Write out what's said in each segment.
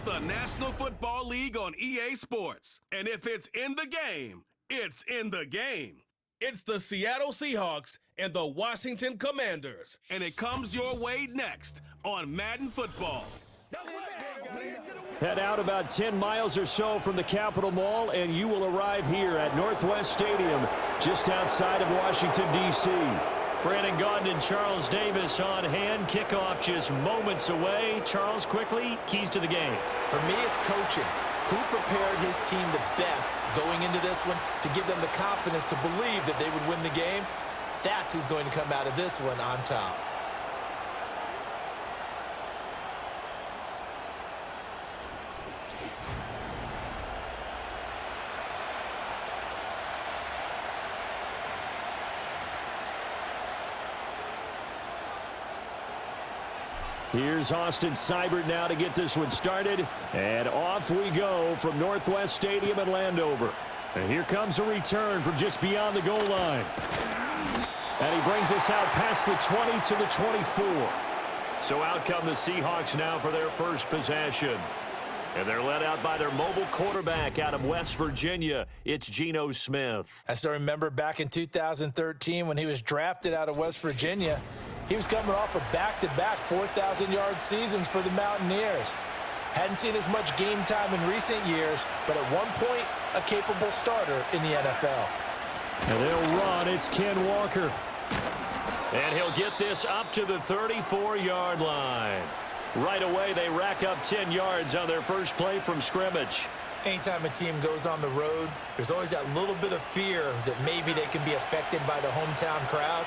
the National Football League on EA Sports. And if it's in the game, it's in the game. It's the Seattle Seahawks and the Washington Commanders. And it comes your way next on Madden Football. Head out about 10 miles or so from the Capitol Mall, and you will arrive here at Northwest Stadium, just outside of Washington, D.C. Brandon Gaudin and Charles Davis on hand. Kickoff just moments away. Charles, quickly, keys to the game. For me, it's coaching. Who prepared his team the best going into this one to give them the confidence to believe that they would win the game? That's who's going to come out of this one on top. Here's Austin Seibert now to get this one started. And off we go from Northwest Stadium in Landover. And here comes a return from just beyond the goal line. And he brings us out past the 20 to the 24. So out come the Seahawks now for their first possession. And they're led out by their mobile quarterback out of West Virginia. It's Geno Smith. I still remember back in 2013 when he was drafted out of West Virginia. He was coming off of back-to-back 4,000-yard seasons for the Mountaineers. Hadn't seen as much game time in recent years, but at one point, a capable starter in the NFL. And they'll run. It's Ken Walker. And he'll get this up to the 34-yard line. Right away, they rack up 10 yards on their first play from scrimmage. Anytime a team goes on the road, there's always that little bit of fear that maybe they can be affected by the hometown crowd.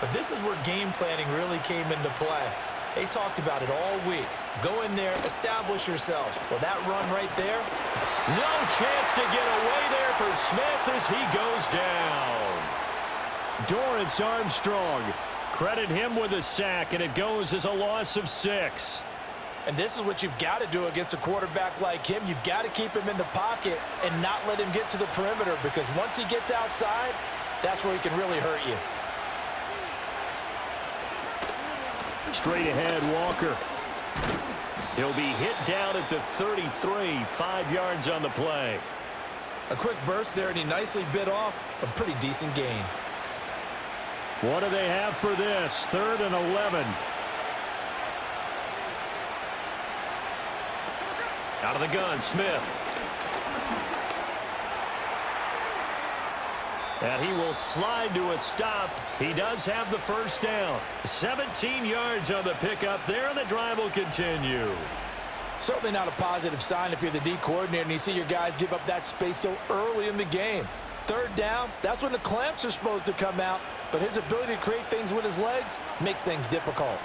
But this is where game planning really came into play. They talked about it all week. Go in there, establish yourselves. Well, that run right there. No chance to get away there for Smith as he goes down. Dorrance Armstrong. Credit him with a sack, and it goes as a loss of 6. And this is what you've got to do against a quarterback like him. You've got to keep him in the pocket and not let him get to the perimeter, because once he gets outside, that's where he can really hurt you. Straight ahead, Walker. He'll be hit down at the 33, 5 yards on the play. A quick burst there, and he nicely bit off a pretty decent gain. What do they have for this? 3rd and 11. Out of the gun, Smith. And he will slide to a stop. He does have the first down. 17 yards on the pickup there, and the drive will continue. Certainly not a positive sign if you're the D coordinator and you see your guys give up that space so early in the game. 3rd down, that's when the clamps are supposed to come out, but his ability to create things with his legs makes things difficult.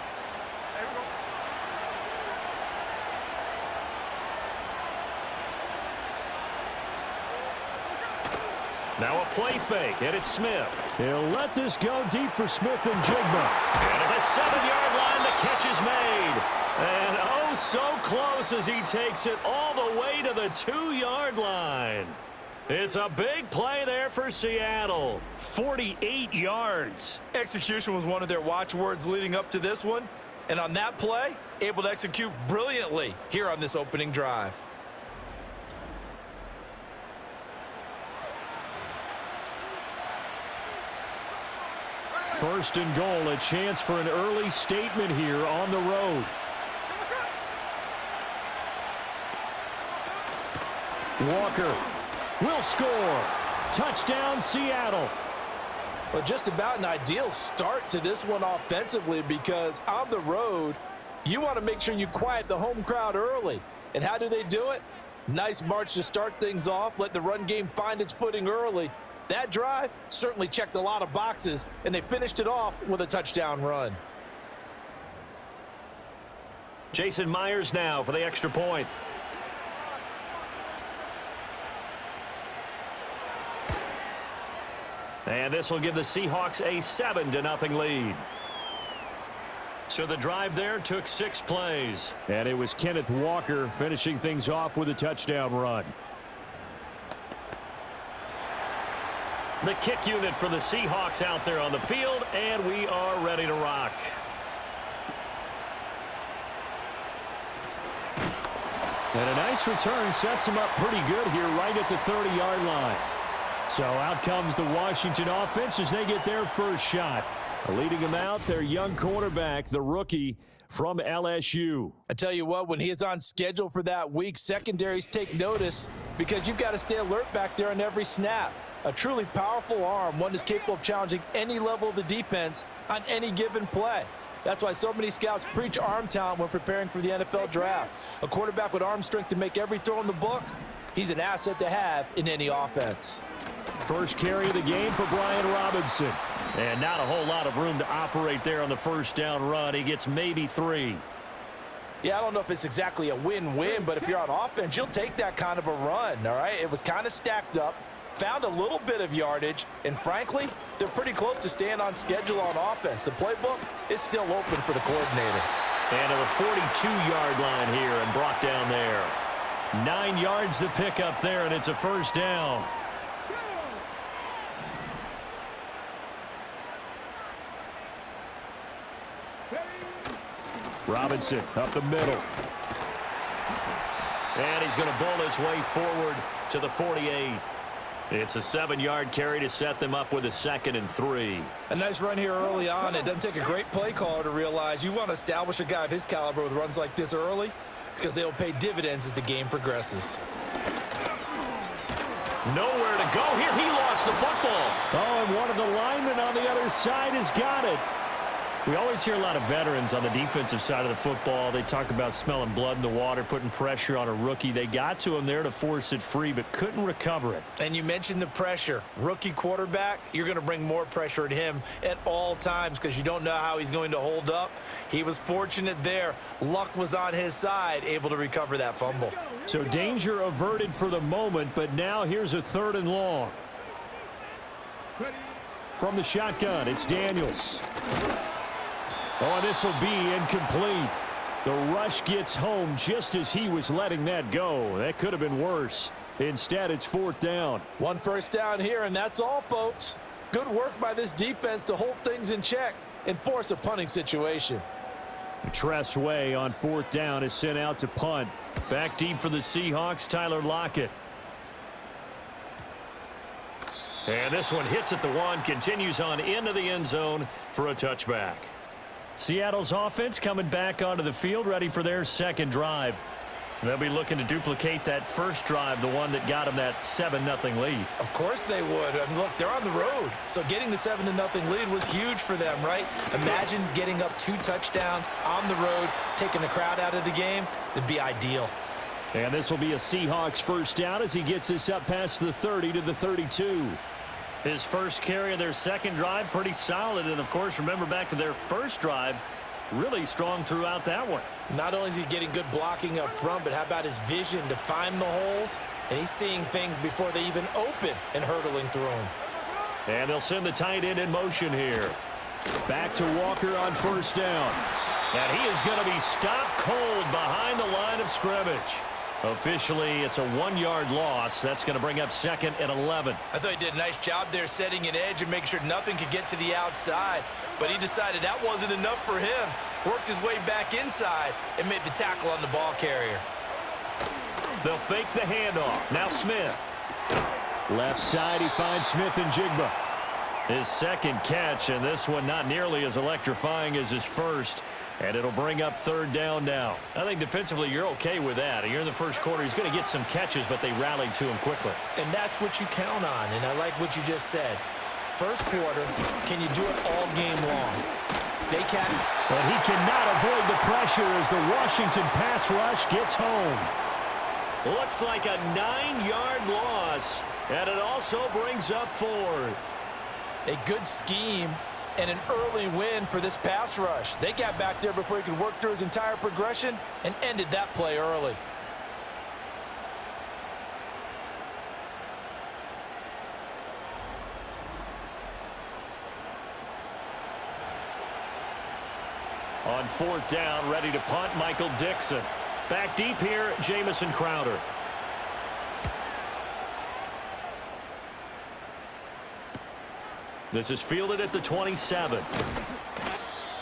Now a play fake, and it's Smith. He'll let this go deep for Smith and Jigma. And at the 7-yard line, the catch is made. And oh, so close as he takes it all the way to the 2-yard line. It's a big play there for Seattle. 48 yards. Execution was one of their watchwords leading up to this one. And on that play, able to execute brilliantly here on this opening drive. First and goal, a chance for an early statement here on the road. Walker will score. Touchdown, Seattle. Well, just about an ideal start to this one offensively, because on the road, you want to make sure you quiet the home crowd early. And how do they do it? Nice march to start things off, let the run game find its footing early. That drive certainly checked a lot of boxes, and they finished it off with a touchdown run. Jason Myers now for the extra point. And this will give the Seahawks a 7-0 lead. So the drive there took 6 plays. And it was Kenneth Walker finishing things off with a touchdown run. The kick unit for the Seahawks out there on the field, and we are ready to rock. And a nice return sets them up pretty good here right at the 30-yard line. So out comes the Washington offense as they get their first shot. Leading them out, their young quarterback, the rookie from LSU. I tell you what, when he is on schedule for that week, secondaries take notice because you've got to stay alert back there on every snap. A truly powerful arm, one that's capable of challenging any level of the defense on any given play. That's why so many scouts preach arm talent when preparing for the NFL draft. A quarterback with arm strength to make every throw in the book, he's an asset to have in any offense. First carry of the game for Brian Robinson. And not a whole lot of room to operate there on the first down run. He gets maybe 3. Yeah, I don't know if it's exactly a win-win, but if you're on offense, you'll take that kind of a run, all right? It was kind of stacked up, found a little bit of yardage, and frankly, they're pretty close to staying on schedule on offense. The playbook is still open for the coordinator. And to the 42-yard line here and brought down there. 9 yards to pick up there, and it's a first down. Robinson up the middle. And he's going to bowl his way forward to the 48. It's a 7-yard carry to set them up with a 2nd and 3. A nice run here early on. It doesn't take a great play caller to realize you want to establish a guy of his caliber with runs like this early because they'll pay dividends as the game progresses. Nowhere to go here. He lost the football. Oh, and one of the linemen on the other side has got it. We always hear a lot of veterans on the defensive side of the football. They talk about smelling blood in the water, putting pressure on a rookie. They got to him there to force it free, but couldn't recover it. And you mentioned the pressure. Rookie quarterback, you're going to bring more pressure at him at all times because you don't know how he's going to hold up. He was fortunate there. Luck was on his side, able to recover that fumble. So danger averted for the moment, but now here's a 3rd and long. From the shotgun, it's Daniels. Oh, this will be incomplete. The rush gets home just as he was letting that go. That could have been worse. Instead, it's 4th down. 1 first down here, and that's all, folks. Good work by this defense to hold things in check and force a punting situation. Tress Way on 4th down is sent out to punt. Back deep for the Seahawks, Tyler Lockett. And this one hits at the 1, continues on into the end zone for a touchback. Seattle's offense coming back onto the field, ready for their second drive. They'll be looking to duplicate that first drive, the one that got them that 7-0 lead. Of course they would. I mean, look, they're on the road. So getting the 7-0 lead was huge for them, right? Imagine getting up 2 touchdowns on the road, taking the crowd out of the game. It'd be ideal. And this will be a Seahawks first down as he gets this up past the 30 to the 32. His first carry of their second drive, pretty solid. And, of course, remember back to their first drive, really strong throughout that one. Not only is he getting good blocking up front, but how about his vision to find the holes? And he's seeing things before they even open and hurdling through them. And they'll send the tight end in motion here. Back to Walker on first down. And he is going to be stopped cold behind the line of scrimmage. Officially, it's a 1-yard loss. That's going to bring up 2nd and 11. I thought he did a nice job there setting an edge and making sure nothing could get to the outside. But he decided that wasn't enough for him. Worked his way back inside and made the tackle on the ball carrier. They'll fake the handoff. Now Smith. Left side, he finds Smith and Jigba. His second catch, and this one not nearly as electrifying as his first. And it'll bring up 3rd down now. I think defensively you're okay with that. You're in the first quarter. He's going to get some catches, but they rallied to him quickly. And that's what you count on, and I like what you just said. First quarter, can you do it all game long? They can. But he cannot avoid the pressure as the Washington pass rush gets home. Looks like a 9-yard loss, and it also brings up 4th. A good scheme and an early win for this pass rush. They got back there before he could work through his entire progression and ended that play early. On 4th down, ready to punt, Michael Dixon. Back deep here, Jamison Crowder. This is fielded at the 27.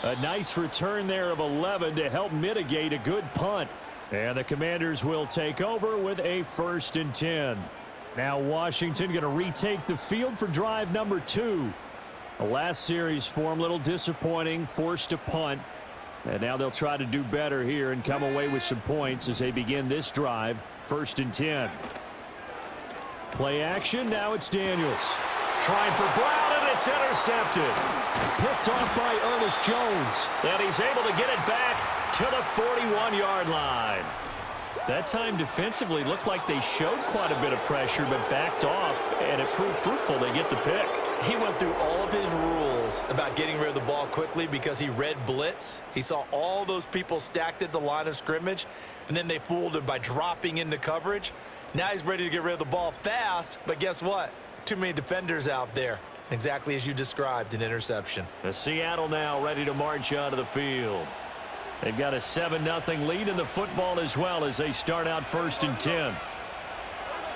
A nice return there of 11 to help mitigate a good punt. And the Commanders will take over with a 1st and 10. Now Washington going to retake the field for drive number 2. The last series for them, a little disappointing, forced a punt. And now they'll try to do better here and come away with some points as they begin this drive. 1st and 10. Play action, now it's Daniels. Trying for Brown, and it's intercepted. Picked off by Ernest Jones. And he's able to get it back to the 41-yard line. That time defensively looked like they showed quite a bit of pressure but backed off, and it proved fruitful. They get the pick. He went through all of his rules about getting rid of the ball quickly because he read blitz. He saw all those people stacked at the line of scrimmage, and then they fooled him by dropping into coverage. Now he's ready to get rid of the ball fast, but guess what? Too many defenders out there. Exactly as you described, an interception. The Seattle now ready to march onto the field. They've got a 7-0 lead in the football as well as they start out 1st and 10.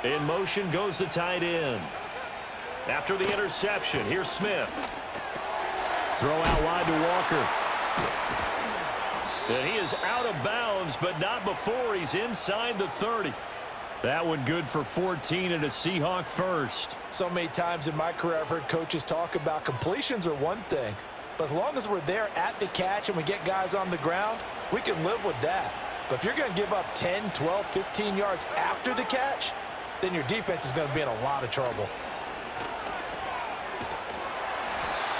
In motion goes the tight end. After the interception, here's Smith. Throw out wide to Walker. And he is out of bounds, but not before he's inside the 30. That one good for 14 and a Seahawk first. So many times in my career I've heard coaches talk about completions are one thing, but as long as we're there at the catch and we get guys on the ground, we can live with that. But if you're going to give up 10, 12, 15 yards after the catch, then your defense is going to be in a lot of trouble.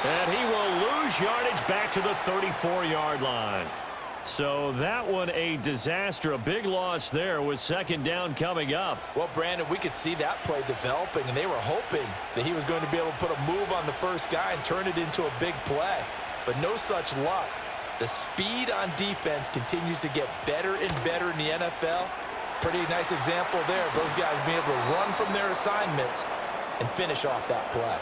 And he will lose yardage back to the 34-yard line. So that one a disaster, a big loss there with 2nd down coming up. Well, Brandon, we could see that play developing, and they were hoping that he was going to be able to put a move on the first guy and turn it into a big play. But no such luck. The speed on defense continues to get better and better in the NFL. Pretty nice example there. Those guys being able to run from their assignments and finish off that play.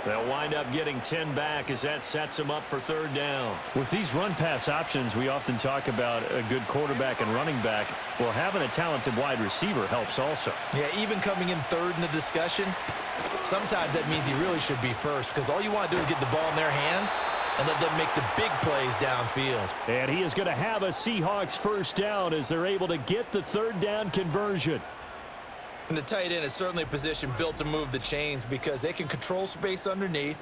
They'll wind up getting 10 back as that sets them up for 3rd down. With these run-pass options, we often talk about a good quarterback and running back. Well, having a talented wide receiver helps also. Yeah, even coming in 3rd in the discussion, sometimes that means he really should be first because all you want to do is get the ball in their hands and let them make the big plays downfield. And he is going to have a Seahawks 1st down as they're able to get the 3rd down conversion. And the tight end is certainly a position built to move the chains because they can control space underneath.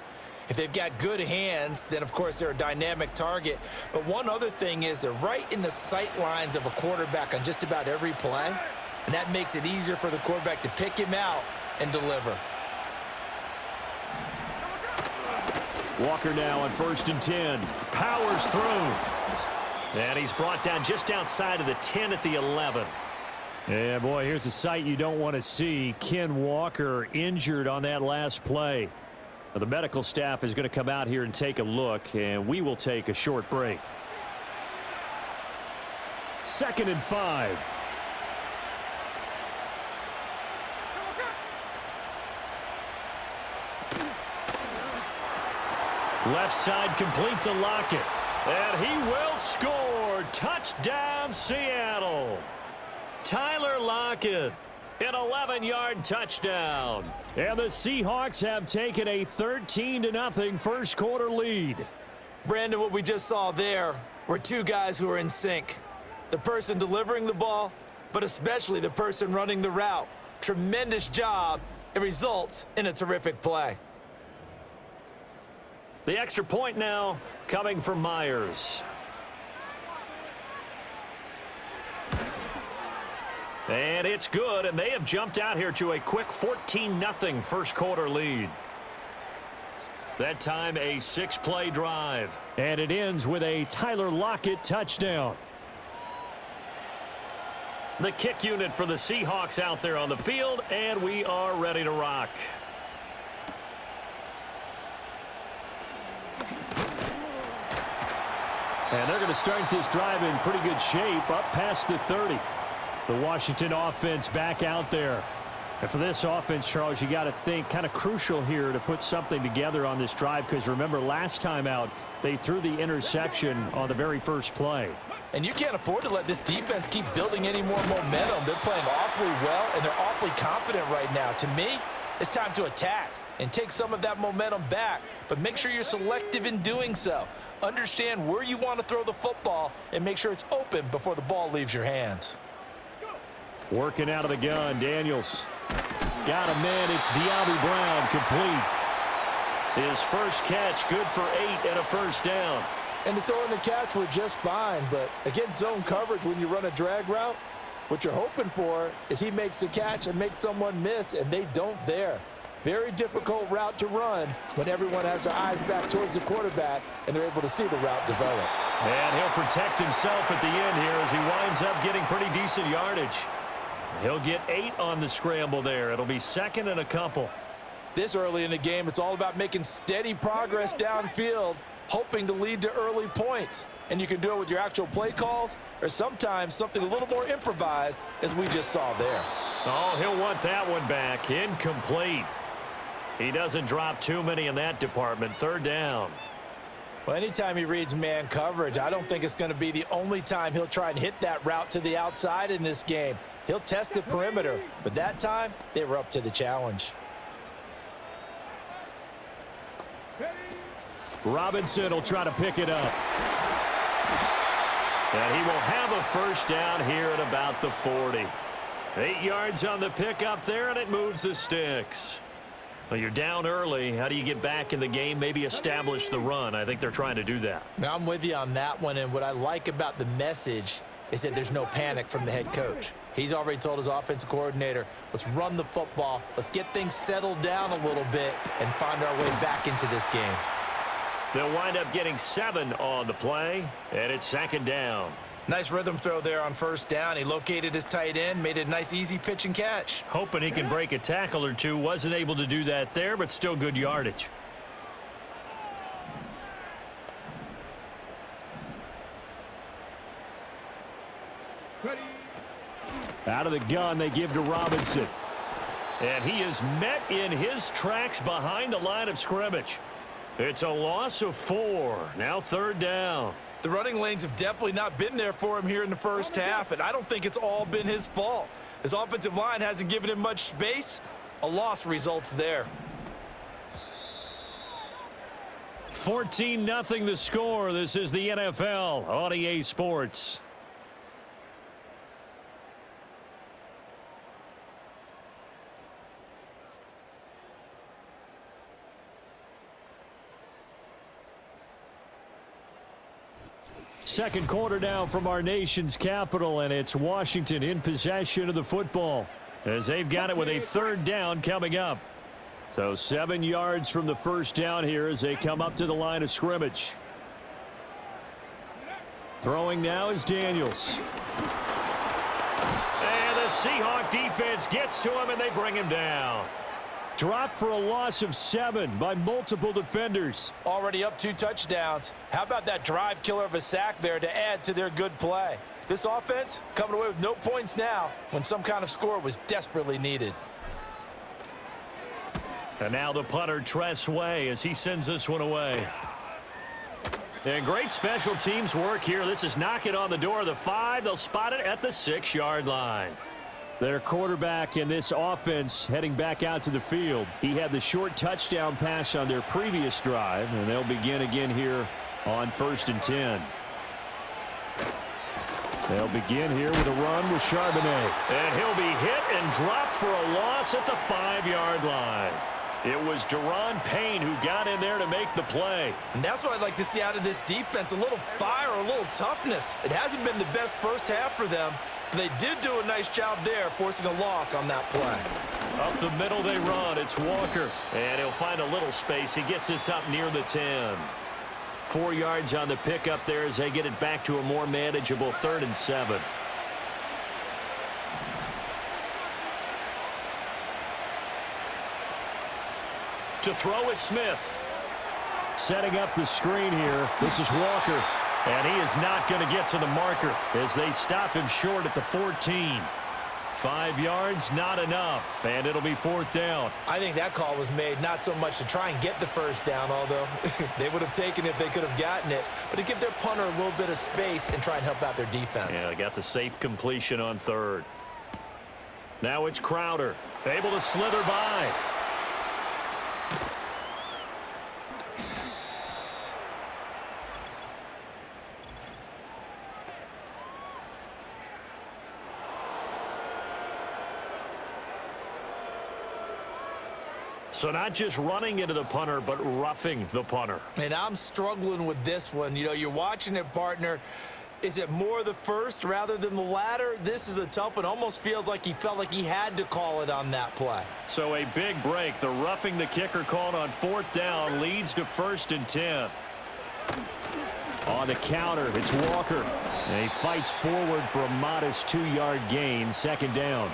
If they've got good hands, then, of course, they're a dynamic target. But one other thing is they're right in the sight lines of a quarterback on just about every play, and that makes it easier for the quarterback to pick him out and deliver. Walker now on 1st and 10. Powers through. And he's brought down just outside of the 10 at the 11. Yeah, boy, here's a sight you don't want to see. Ken Walker injured on that last play. Now, the medical staff is going to come out here and take a look, and we will take a short break. 2nd and 5. Left side complete to Lockett. And he will score. Touchdown, Seattle. Tyler Lockett, an 11-yard touchdown. And the Seahawks have taken a 13-0 first quarter lead. Brandon, what we just saw there were two guys who are in sync. The person delivering the ball, but especially the person running the route. Tremendous job. It results in a terrific play. The extra point now coming from Myers. And it's good, and they have jumped out here to a quick 14-0 first quarter lead. That time a 6-play drive. And it ends with a Tyler Lockett touchdown. The kick unit for the Seahawks out there on the field, and we are ready to rock. And they're going to start this drive in pretty good shape, up past the 30. The Washington offense back out there. And for this offense, Charles, you got to think kind of crucial here to put something together on this drive because remember last time out they threw the interception on the very first play. And you can't afford to let this defense keep building any more momentum. They're playing awfully well, and they're awfully confident right now. To me, it's time to attack and take some of that momentum back, but make sure you're selective in doing so. Understand where you want to throw the football and make sure it's open before the ball leaves your hands. Working out of the gun, Daniels. Got a man, it's De'Ami Brown, complete. His first catch, good for 8 and a first down. And the throw and the catch were just fine, but against zone coverage when you run a drag route, what you're hoping for is he makes the catch and makes someone miss, and they don't there. Very difficult route to run when everyone has their eyes back towards the quarterback and they're able to see the route develop. And he'll protect himself at the end here as he winds up getting pretty decent yardage. He'll get 8 on the scramble there. It'll be second and a couple. This early in the game, it's all about making steady progress downfield, hoping to lead to early points. And you can do it with your actual play calls or sometimes something a little more improvised, as we just saw there. Oh, he'll want that one back. Incomplete. He doesn't drop too many in that department. Third down. Well, anytime he reads man coverage, I don't think it's going to be the only time he'll try and hit that route to the outside in this game. He'll test the perimeter, but that time they were up to the challenge. Robinson will try to pick it up. And he will have a first down here at about the 40. 8 yards on the pickup there, and it moves the sticks. Well, you're down early. How do you get back in the game, maybe establish the run? I think they're trying to do that. Now, I'm with you on that one, and what I like about the message is that there's no panic from the head coach. He's already told his offensive coordinator, let's run the football, let's get things settled down a little bit and find our way back into this game. They'll wind up getting 7 on the play, and it's second down. Nice rhythm throw there on first down. He located his tight end, made it a nice, easy pitch and catch. Hoping he can break a tackle or two. Wasn't able to do that there, but still good yardage. Out of the gun, they give to Robinson. And he is met in his tracks behind the line of scrimmage. It's a loss of 4. Now third down. The running lanes have definitely not been there for him here in the first half, and I don't think it's all been his fault. His offensive line hasn't given him much space. A loss results there. 14-0 the score. This is the NFL on EA Sports. Second quarter now from our nation's capital, and it's Washington in possession of the football as they've got it with a third down coming up. So 7 yards from the first down here as they come up to the line of scrimmage. Throwing now is Daniels. And the Seahawk defense gets to him, and they bring him down. Dropped for a loss of 7 by multiple defenders. Already up 2 touchdowns. How about that drive killer of a sack there to add to their good play? This offense coming away with no points now when some kind of score was desperately needed. And now the punter, Tress Way, as he sends this one away. And great special teams work here. This is knocking on the door of the 5. They'll spot it at the 6-yard line. Their quarterback in this offense heading back out to the field. He had the short touchdown pass on their previous drive, and they'll begin again here on 1st and 10. They'll begin here with a run with Charbonnet. And he'll be hit and dropped for a loss at the 5-yard line. It was Deron Payne who got in there to make the play. And that's what I'd like to see out of this defense, a little fire, a little toughness. It hasn't been the best first half for them. They did do a nice job there, forcing a loss on that play. Up the middle they run. It's Walker. And he'll find a little space. He gets us up near the 10. 4 yards on the pickup there as they get it back to a more manageable 3rd and 7. To throw is Smith. Setting up the screen here. This is Walker. And he is not going to get to the marker as they stop him short at the 14. 5 yards, not enough, and it'll be 4th down. I think that call was made not so much to try and get the first down, although they would have taken it if they could have gotten it, but to give their punter a little bit of space and try and help out their defense. Yeah, they got the safe completion on 3rd. Now it's Crowder, able to slither by. So not just running into the punter, but roughing the punter. And I'm struggling with this one. You know, you're watching it, partner. Is it more the first rather than the latter? This is a tough one. Almost feels like he felt like he had to call it on that play. So a big break. The roughing the kicker called on 4th down leads to 1st and 10. On the counter, it's Walker. And he fights forward for a modest 2-yard gain, 2nd down.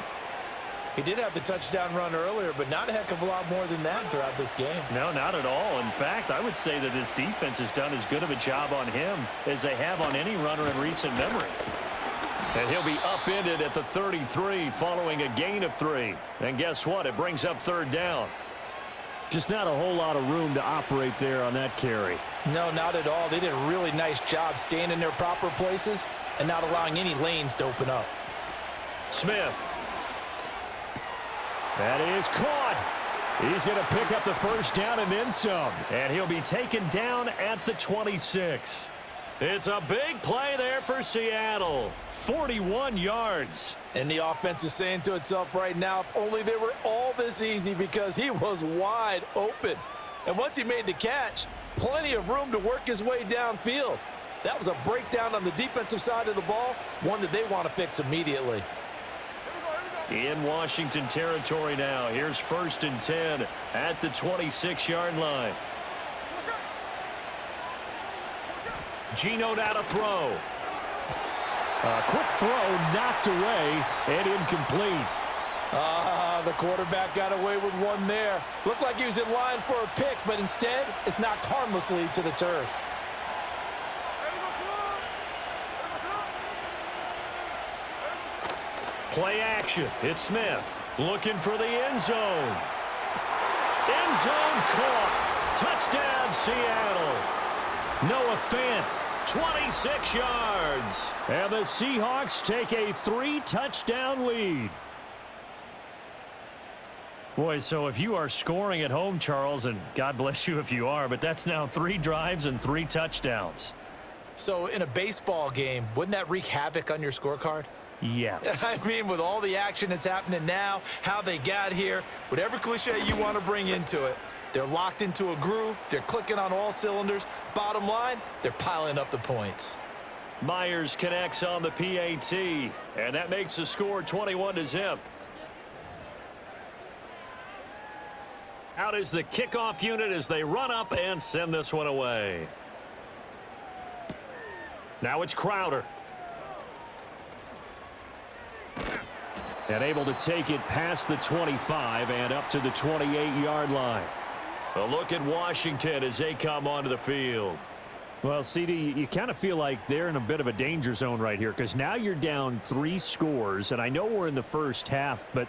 He did have the touchdown run earlier, but not a heck of a lot more than that throughout this game. No, not at all. In fact, I would say that this defense has done as good of a job on him as they have on any runner in recent memory. And he'll be upended at the 33 following a gain of 3. And guess what? It brings up 3rd down. Just not a whole lot of room to operate there on that carry. No, not at all. They did a really nice job staying in their proper places and not allowing any lanes to open up. Smith. That is caught. He's going to pick up the 1st down and then some. And he'll be taken down at the 26. It's a big play there for Seattle. 41 yards. And the offense is saying to itself right now, if only they were all this easy, because he was wide open. And once he made the catch, plenty of room to work his way downfield. That was a breakdown on the defensive side of the ball, one that they want to fix immediately. In Washington territory now. Here's 1st and 10 at the 26-yard line. Geno now to throw. A quick throw knocked away and incomplete. The quarterback got away with one there. Looked like he was in line for a pick, but instead it's knocked harmlessly to the turf. Play action. It's Smith looking for the end zone. End zone caught. Touchdown, Seattle. Noah Fant, 26 yards. And the Seahawks take a 3-touchdown lead. Boy, so if you are scoring at home, Charles, and God bless you if you are, but that's now 3 drives and 3 touchdowns. So in a baseball game, wouldn't that wreak havoc on your scorecard? Yes. I mean, with all the action that's happening now, how they got here, whatever cliche you want to bring into it, they're locked into a groove. They're clicking on all cylinders. Bottom line, they're piling up the points. Myers connects on the PAT, and that makes the score 21-0. Out is the kickoff unit as they run up and send this one away. Now it's Crowder. And able to take it past the 25 and up to the 28-yard line. A look at Washington as they come onto the field. Well, CD, you kind of feel like they're in a bit of a danger zone right here, because now you're down 3 scores, and I know we're in the first half, but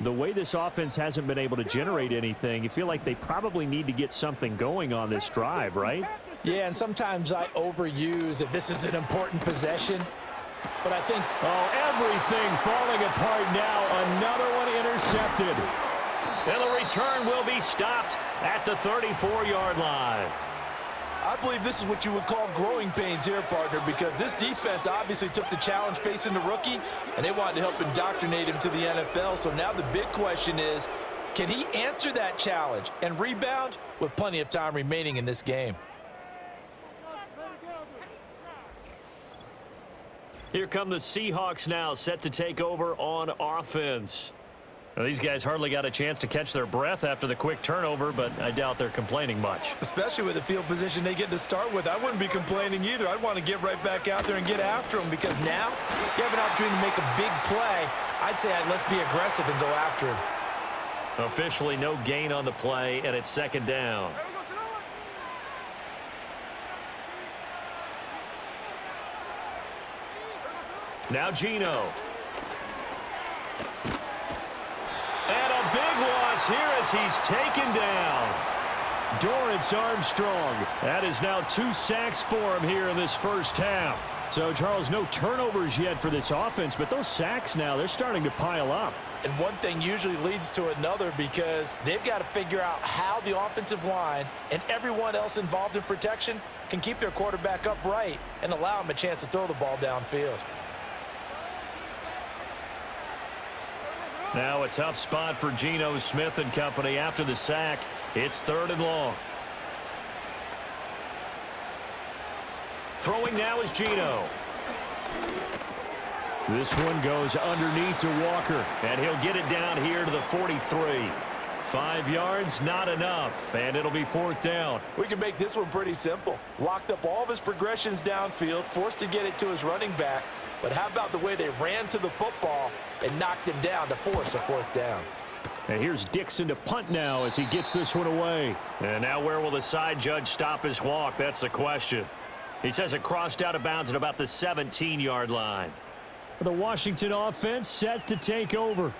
the way this offense hasn't been able to generate anything, you feel like they probably need to get something going on this drive, right? Yeah, and sometimes I overuse that this is an important possession. But I think, everything falling apart now. Another one intercepted. And the return will be stopped at the 34-yard line. I believe this is what you would call growing pains here, partner, because this defense obviously took the challenge facing the rookie, and they wanted to help indoctrinate him to the NFL. So now the big question is, can he answer that challenge and rebound with plenty of time remaining in this game? Here come the Seahawks now, set to take over on offense. Now, these guys hardly got a chance to catch their breath after the quick turnover, but I doubt they're complaining much. Especially with the field position they get to start with. I wouldn't be complaining either. I'd want to get right back out there and get after them, because now you have an opportunity to make a big play. I'd say let's be aggressive and go after him. Officially no gain on the play, and it's 2nd down. Now Geno. And a big loss here as he's taken down. Dorrance Armstrong. That is now 2 sacks for him here in this first half. So, Charles, no turnovers yet for this offense, but those sacks now, they're starting to pile up. And one thing usually leads to another, because they've got to figure out how the offensive line and everyone else involved in protection can keep their quarterback upright and allow him a chance to throw the ball downfield. Now a tough spot for Geno Smith and company after the sack. It's 3rd and long. Throwing now is Geno. This one goes underneath to Walker, and he'll get it down here to the 43. 5 yards, not enough, and it'll be 4th down. We can make this one pretty simple. Locked up all of his progressions downfield, forced to get it to his running back. But how about the way they ran to the football and knocked him down to force a 4th down? And here's Dixon to punt now as he gets this one away. And now where will the side judge stop his walk? That's the question. He says it crossed out of bounds at about the 17-yard line. The Washington offense set to take over.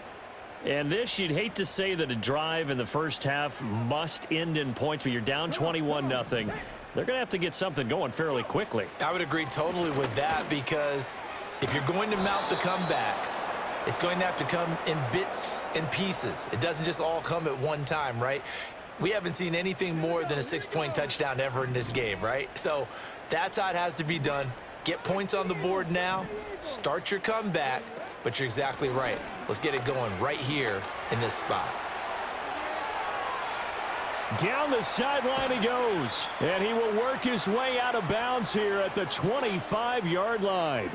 And this, you'd hate to say that a drive in the first half must end in points, but you're down 21-0. They're going to have to get something going fairly quickly. I would agree totally with that, because if you're going to mount the comeback, it's going to have to come in bits and pieces. It doesn't just all come at one time, right? We haven't seen anything more than a 6-point touchdown ever in this game, right? So that's how it has to be done. Get points on the board now, start your comeback, but you're exactly right. Let's get it going right here in this spot. Down the sideline he goes, and he will work his way out of bounds here at the 25-yard line.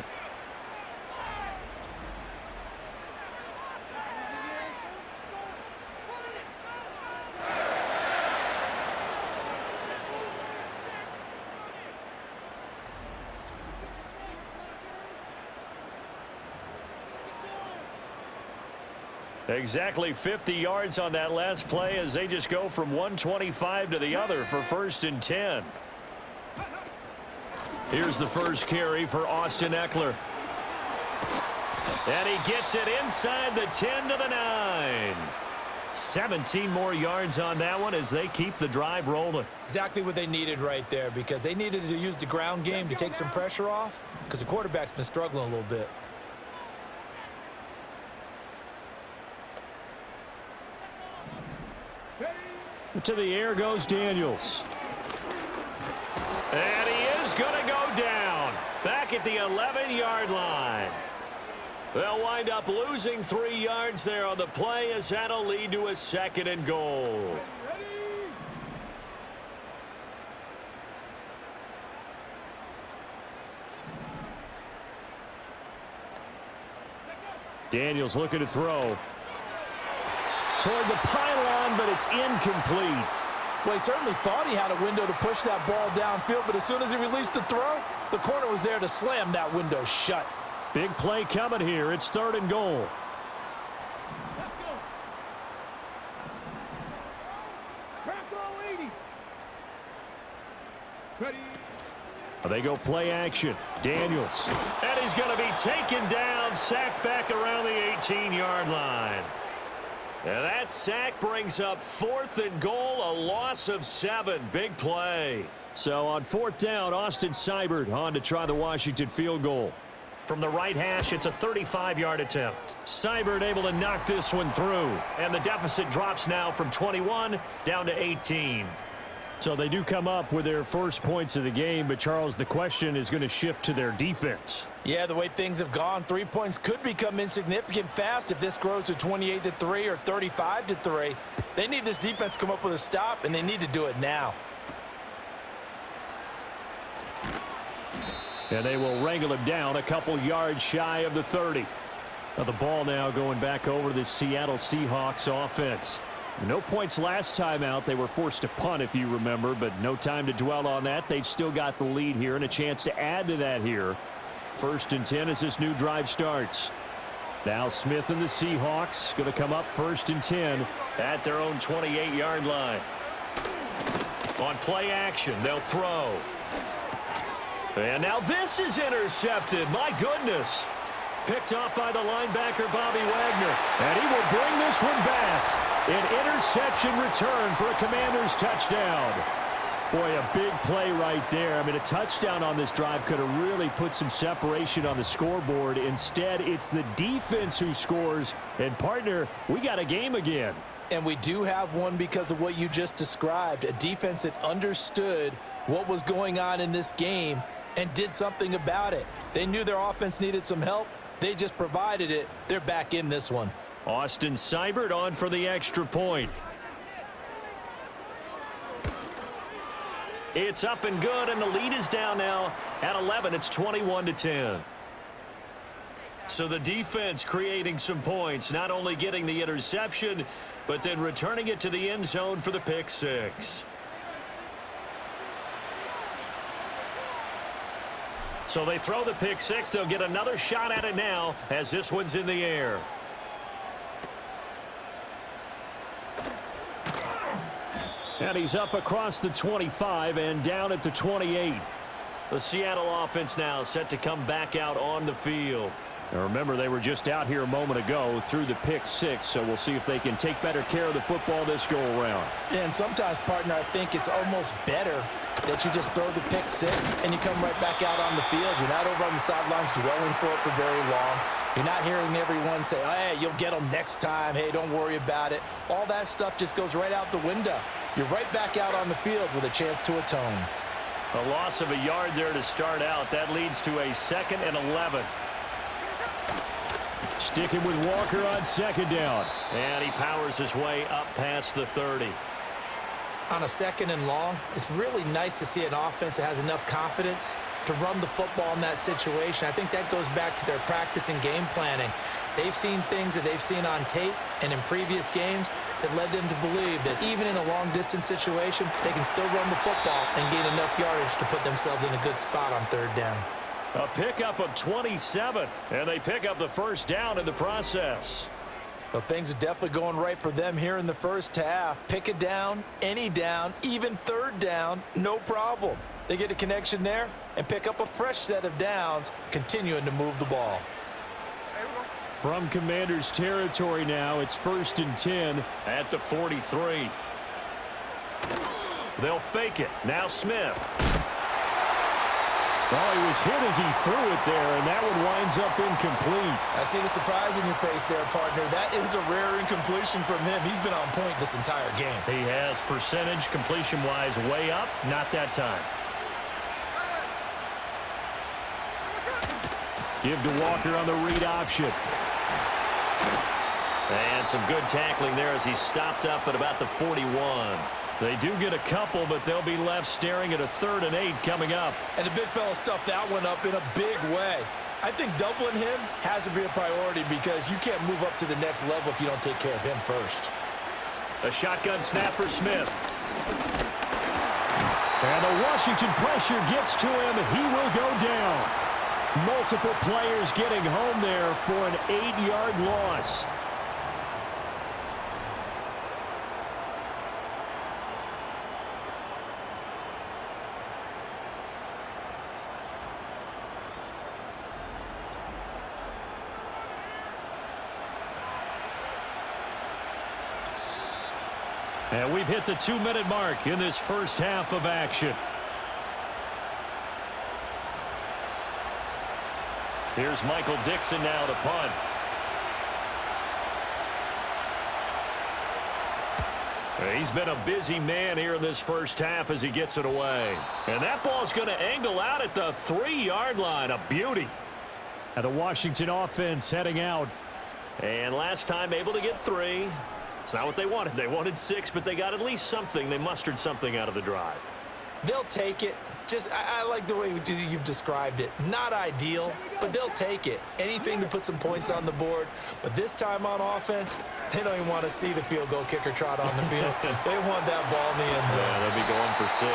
Exactly 50 yards on that last play as they just go from 125 to the other for 1st and 10. Here's the first carry for Austin Eckler. And he gets it inside the 10 to the 9. 17 more yards on that one as they keep the drive rolling. Exactly what they needed right there, because they needed to use the ground game to take some pressure off, because the quarterback's been struggling a little bit. To the air goes Daniels. And he is going to go down. Back at the 11-yard line. They'll wind up losing 3 yards there on the play, as that'll lead to a 2nd and goal. Daniels looking to throw. Toward the pylon, but it's incomplete. Well, he certainly thought he had a window to push that ball downfield, but as soon as he released the throw, the corner was there to slam that window shut. Big play coming here. It's 3rd and goal. They go play action. Daniels. And he's going to be taken down, sacked back around the 18-yard line. And that sack brings up 4th and goal, a loss of 7. Big play. So on 4th down, Austin Seibert on to try the Washington field goal. From the right hash, it's a 35-yard attempt. Seibert able to knock this one through. And the deficit drops now from 21 down to 18. So they do come up with their first points of the game, but Charles, the question is going to shift to their defense. Yeah, the way things have gone, 3 points could become insignificant fast if this grows to 28-3 or 35-3. They need this defense to come up with a stop, and they need to do it now. And they will wrangle him down a couple yards shy of the 30. Now the ball now going back over to the Seattle Seahawks offense. No points last time out. They were forced to punt, if you remember, but no time to dwell on that. They've still got the lead here and a chance to add to that here. 1st and 10 as this new drive starts. Now Smith and the Seahawks going to come up 1st and 10 at their own 28-yard line. On play action, they'll throw. And now this is intercepted. My goodness. Picked off by the linebacker, Bobby Wagner. And he will bring this one back. An interception return for a Commanders touchdown. Boy, a big play right there. I mean, a touchdown on this drive could have really put some separation on the scoreboard. Instead, it's the defense who scores. And, partner, we got a game again. And we do have one because of what you just described. A defense that understood what was going on in this game and did something about it. They knew their offense needed some help. They just provided it. They're back in this one. Austin Seibert on for the extra point. It's up and good, and the lead is down now at 11. It's 21-10. So the defense creating some points, not only getting the interception, but then returning it to the end zone for the pick six. So they throw the pick six. They'll get another shot at it now as this one's in the air. And he's up across the 25 and down at the 28. The Seattle offense now set to come back out on the field. Now remember, they were just out here a moment ago through the pick six, so we'll see if they can take better care of the football this go-around. Yeah, and sometimes, partner, I think it's almost better that you just throw the pick six and you come right back out on the field. You're not over on the sidelines dwelling for it for very long. You're not hearing everyone say, oh, hey, you'll get them next time. Hey, don't worry about it. All that stuff just goes right out the window. You're right back out on the field with a chance to atone. A loss of a yard there to start out. That leads to a 2nd and 11. Sticking with Walker on 2nd down. And he powers his way up past the 30. On a 2nd and long, it's really nice to see an offense that has enough confidence to run the football in that situation. I think that goes back to their practice and game planning. They've seen things that they've seen on tape and in previous games that led them to believe that even in a long-distance situation, they can still run the football and gain enough yardage to put themselves in a good spot on 3rd down. A pickup of 27, and they pick up the 1st down in the process. Well, things are definitely going right for them here in the first half. Pick a down, any down, even 3rd down, no problem. They get a connection there and pick up a fresh set of downs, continuing to move the ball. From Commanders territory now, it's 1st and 10 at the 43. They'll fake it. Now Smith. Well, he was hit as he threw it there, and that one winds up incomplete. I see the surprise in your face there, partner. That is a rare incompletion from him. He's been on point this entire game. He has percentage completion-wise way up. Not that time. Give to Walker on the read option. And some good tackling there as he's stopped up at about the 41. They do get a couple, but they'll be left staring at a 3rd and 8 coming up. And the big fella stuffed that one up in a big way. I think doubling him has to be a priority because you can't move up to the next level if you don't take care of him first. A shotgun snap for Smith. And the Washington pressure gets to him. He will go down. Multiple players getting home there for an 8-yard loss. And we've hit the 2-minute mark in this first half of action. Here's Michael Dixon now to punt. He's been a busy man here in this first half as he gets it away. And that ball's going to angle out at the 3-yard line. A beauty. And the Washington offense heading out. And last time able to get 3. It's not what they wanted. They wanted 6, but they got at least something. They mustered something out of the drive. They'll take it. I like the way you've described it. Not ideal, but they'll take it. Anything to put some points on the board. But this time on offense, they don't even want to see the field goal kicker trot on the field. They want that ball in the end zone. Yeah, they'll be going for 6.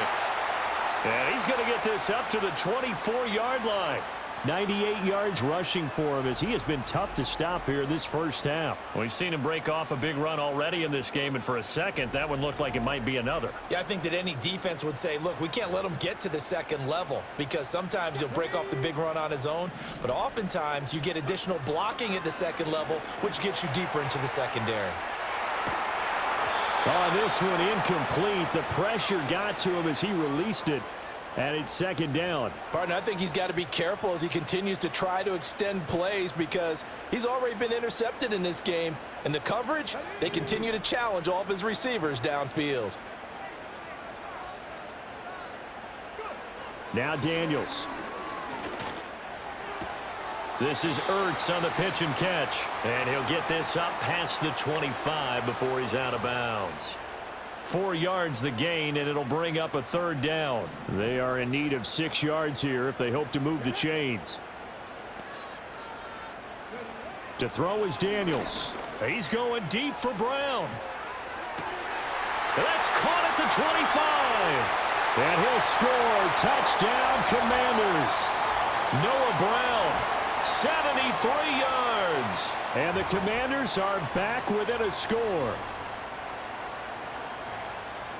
And he's going to get this up to the 24-yard line. 98 yards rushing for him as he has been tough to stop here this first half. We've seen him break off a big run already in this game, and for a second, that one looked like it might be another. Yeah, I think that any defense would say, look, we can't let him get to the 2nd level because sometimes he'll break off the big run on his own, but oftentimes you get additional blocking at the 2nd level, which gets you deeper into the secondary. Oh, this one incomplete. The pressure got to him as he released it. And it's 2nd down. Partner, I think he's got to be careful as he continues to try to extend plays because he's already been intercepted in this game. And the coverage, they continue to challenge all of his receivers downfield. Now Daniels. This is Ertz on the pitch and catch. And he'll get this up past the 25 before he's out of bounds. 4 yards the gain, and it'll bring up a third down. They are in need of 6 yards here if they hope to move the chains. To throw is Daniels. He's going deep for Brown. That's caught at the 25. And he'll score. Touchdown, Commanders. Noah Brown, 73 yards. And the Commanders are back within a score.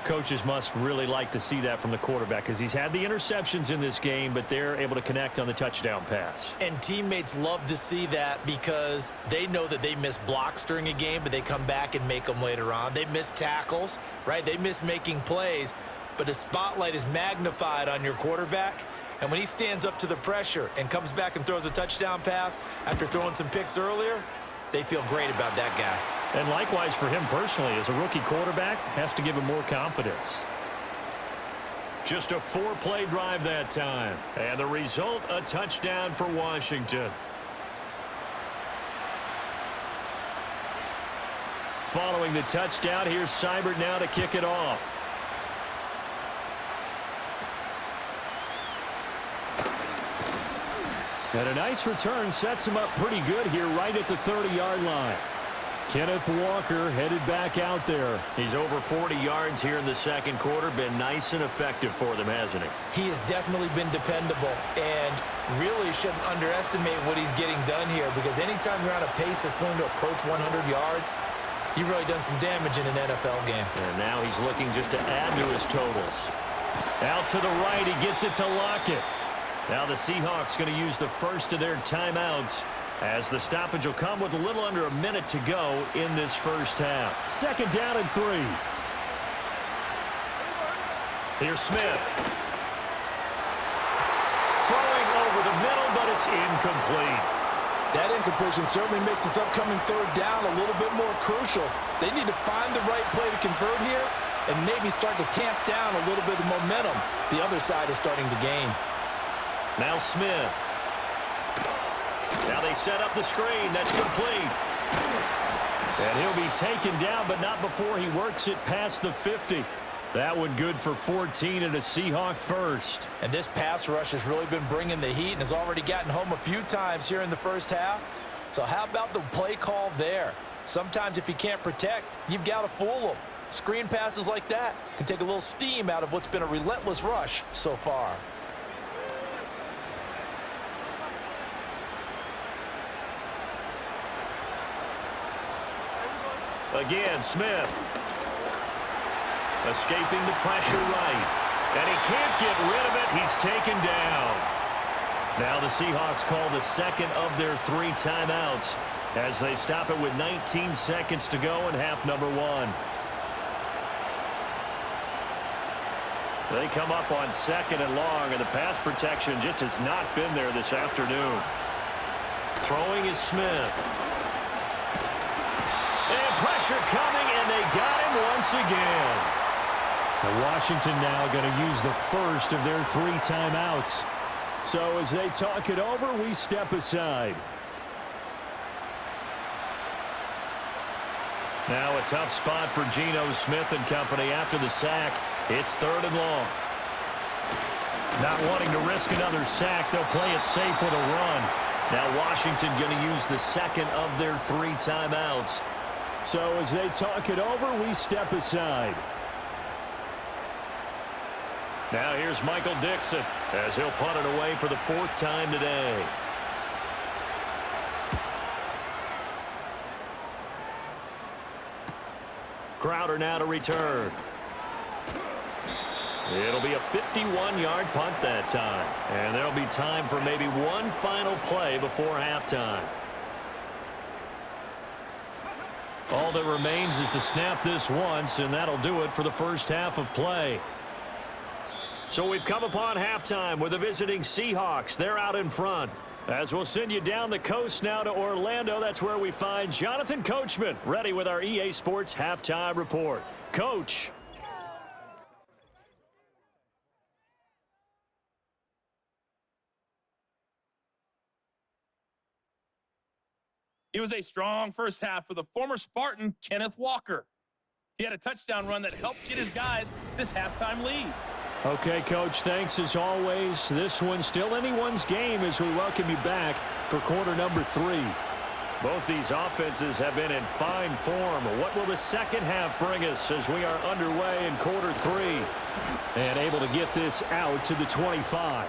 Coaches must really like to see that from the quarterback because he's had the interceptions in this game, but they're able to connect on the touchdown pass. And teammates love to see that because they know that they miss blocks during a game, but they come back and make them later on. They miss tackles, right? They miss making plays, but the spotlight is magnified on your quarterback. And when he stands up to the pressure and comes back and throws a touchdown pass after throwing some picks earlier, they feel great about that guy. And likewise for him personally, as a rookie quarterback, has to give him more confidence. Just a 4-play drive that time. And the result, a touchdown for Washington. Following the touchdown, here's Seibert now to kick it off. And a nice return sets him up pretty good here right at the 30-yard line. Kenneth Walker headed back out there. He's over 40 yards here in the second quarter. Been nice and effective for them, hasn't he? He has definitely been dependable and really shouldn't underestimate what he's getting done here because anytime you're on a pace that's going to approach 100 yards, you've really done some damage in an NFL game. And now he's looking just to add to his totals. Out to the right, he gets it to Lockett. Now the Seahawks going to use the first of their timeouts as the stoppage will come with a little under a minute to go in this first half. Second down and 3. Here's Smith. Throwing over the middle, but it's incomplete. That incompletion certainly makes this upcoming third down a little bit more crucial. They need to find the right play to convert here and maybe start to tamp down a little bit of momentum. The other side is starting to gain. Now Smith. Now they set up the screen. That's complete. And he'll be taken down, but not before he works it past the 50. That one good for 14 and a Seahawk first. And this pass rush has really been bringing the heat and has already gotten home a few times here in the first half. So how about the play call there? Sometimes if you can't protect, you've got to fool them. Screen passes like that can take a little steam out of what's been a relentless rush so far. Again, Smith. Escaping the pressure right. And he can't get rid of it. He's taken down. Now the Seahawks call the second of their 3 timeouts as they stop it with 19 seconds to go in half number 1. They come up on second and long, and the pass protection just has not been there this afternoon. Throwing is Smith. And pressure coming, and they got him once again. And Washington now going to use the first of their 3 timeouts. So as they talk it over, we step aside. Now a tough spot for Geno Smith and company after the sack. It's 3rd and long. Not wanting to risk another sack, they'll play it safe with a run. Now Washington going to use the second of their 3 timeouts. So as they talk it over, we step aside. Now here's Michael Dixon as he'll punt it away for the 4th time today. Crowder now to return. It'll be a 51-yard punt that time. And there'll be time for maybe one final play before halftime. All that remains is to snap this once, and that'll do it for the first half of play. So we've come upon halftime with the visiting Seahawks. They're out in front. As we'll send you down the coast now to Orlando, that's where we find Jonathan Coachman ready with our EA Sports Halftime Report. Coach. It was a strong first half for the former Spartan, Kenneth Walker. He had a touchdown run that helped get his guys this halftime lead. Okay, Coach, thanks as always. This one's still anyone's game as we welcome you back for quarter number 3. Both these offenses have been in fine form. What will the second half bring us as we are underway in quarter 3? And able to get this out to the 25.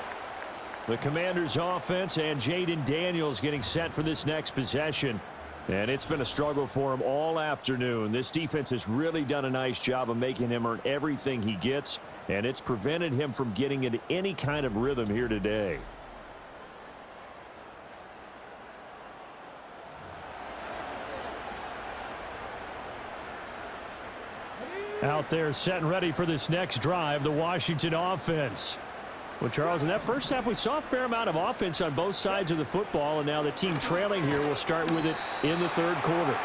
The Commanders' offense and Jaden Daniels getting set for this next possession. And it's been a struggle for him all afternoon. This defense has really done a nice job of making him earn everything he gets, and it's prevented him from getting into any kind of rhythm here today. Out there set and ready for this next drive, the Washington offense. Well, Charles, in that first half, we saw a fair amount of offense on both sides of the football, and now the team trailing here will start with it in the third quarter.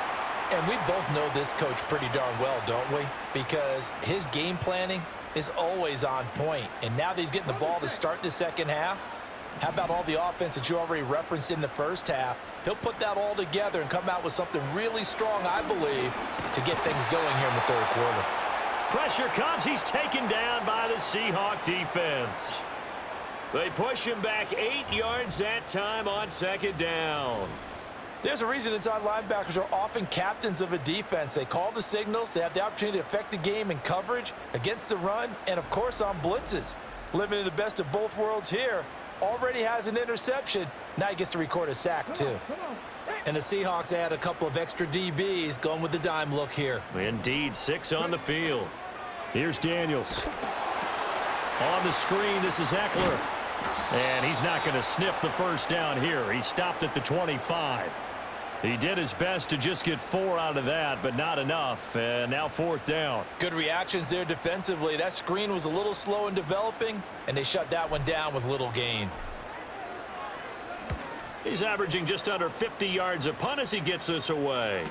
And we both know this coach pretty darn well, don't we? Because his game planning is always on point. And now that he's getting the ball to start the second half, how about all the offense that you already referenced in the first half? He'll put that all together and come out with something really strong, I believe, to get things going here in the third quarter. Pressure comes. He's taken down by the Seahawk defense. They push him back 8 yards that time on second down. There's a reason inside linebackers are often captains of a defense. They call the signals. They have the opportunity to affect the game in coverage, against the run, and, of course, on blitzes. Living in the best of both worlds here. Already has an interception. Now he gets to record a sack, too. And the Seahawks add a couple of extra DBs going with the dime look here. Indeed, 6 on the field. Here's Daniels. On the screen, this is Eckler. And he's not going to sniff the first down here. He stopped at the 25. He did his best to just get 4 out of that, but not enough. And now fourth down. Good reactions there defensively. That screen was a little slow in developing, and they shut that one down with little gain. He's averaging just under 50 yards a punt as he gets this away.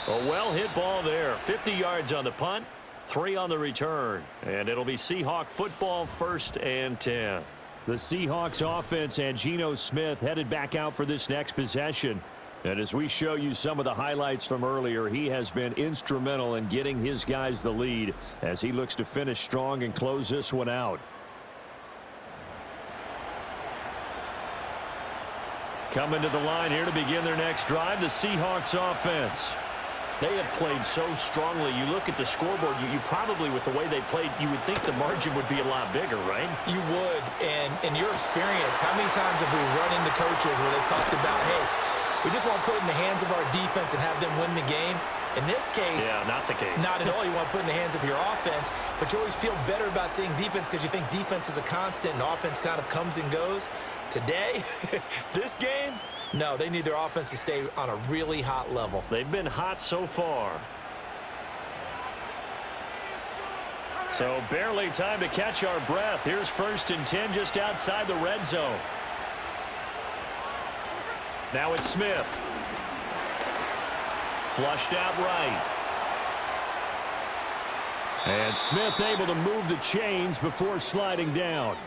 A well-hit ball there. 50 yards on the punt, 3 on the return. And it'll be Seahawk football, 1st and 10. The Seahawks offense and Geno Smith headed back out for this next possession. And as we show you some of the highlights from earlier, he has been instrumental in getting his guys the lead as he looks to finish strong and close this one out. Coming to the line here to begin their next drive, the Seahawks offense. They have played so strongly. You look at the scoreboard, you probably, with the way they played, you would think the margin would be a lot bigger, right? You would. And in your experience, how many times have we run into coaches where they've talked about, hey, we just want to put it in the hands of our defense and have them win the game? In this case, yeah, not the case. Not at all. You want to put it in the hands of your offense, but you always feel better about seeing defense because you think defense is a constant and offense kind of comes and goes. Today, this game, no, they need their offense to stay on a really hot level. They've been hot so far. So barely time to catch our breath. Here's 1st and 10 just outside the red zone. Now it's Smith. Flushed out right. And Smith able to move the chains before sliding down.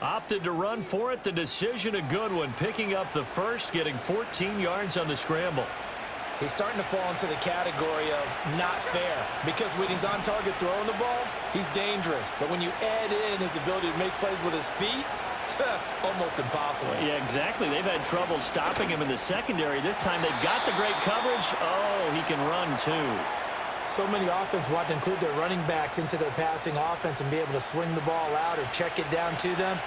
Opted to run for it. The decision a good one. Picking up the first, getting 14 yards on the scramble. He's starting to fall into the category of not fair because when he's on target throwing the ball, he's dangerous. But when you add in his ability to make plays with his feet, almost impossible. Yeah, exactly. They've had trouble stopping him in the secondary. This time they've got the great coverage. Oh, he can run too. So many offense want to include their running backs into their passing offense and be able to swing the ball out or check it down to them.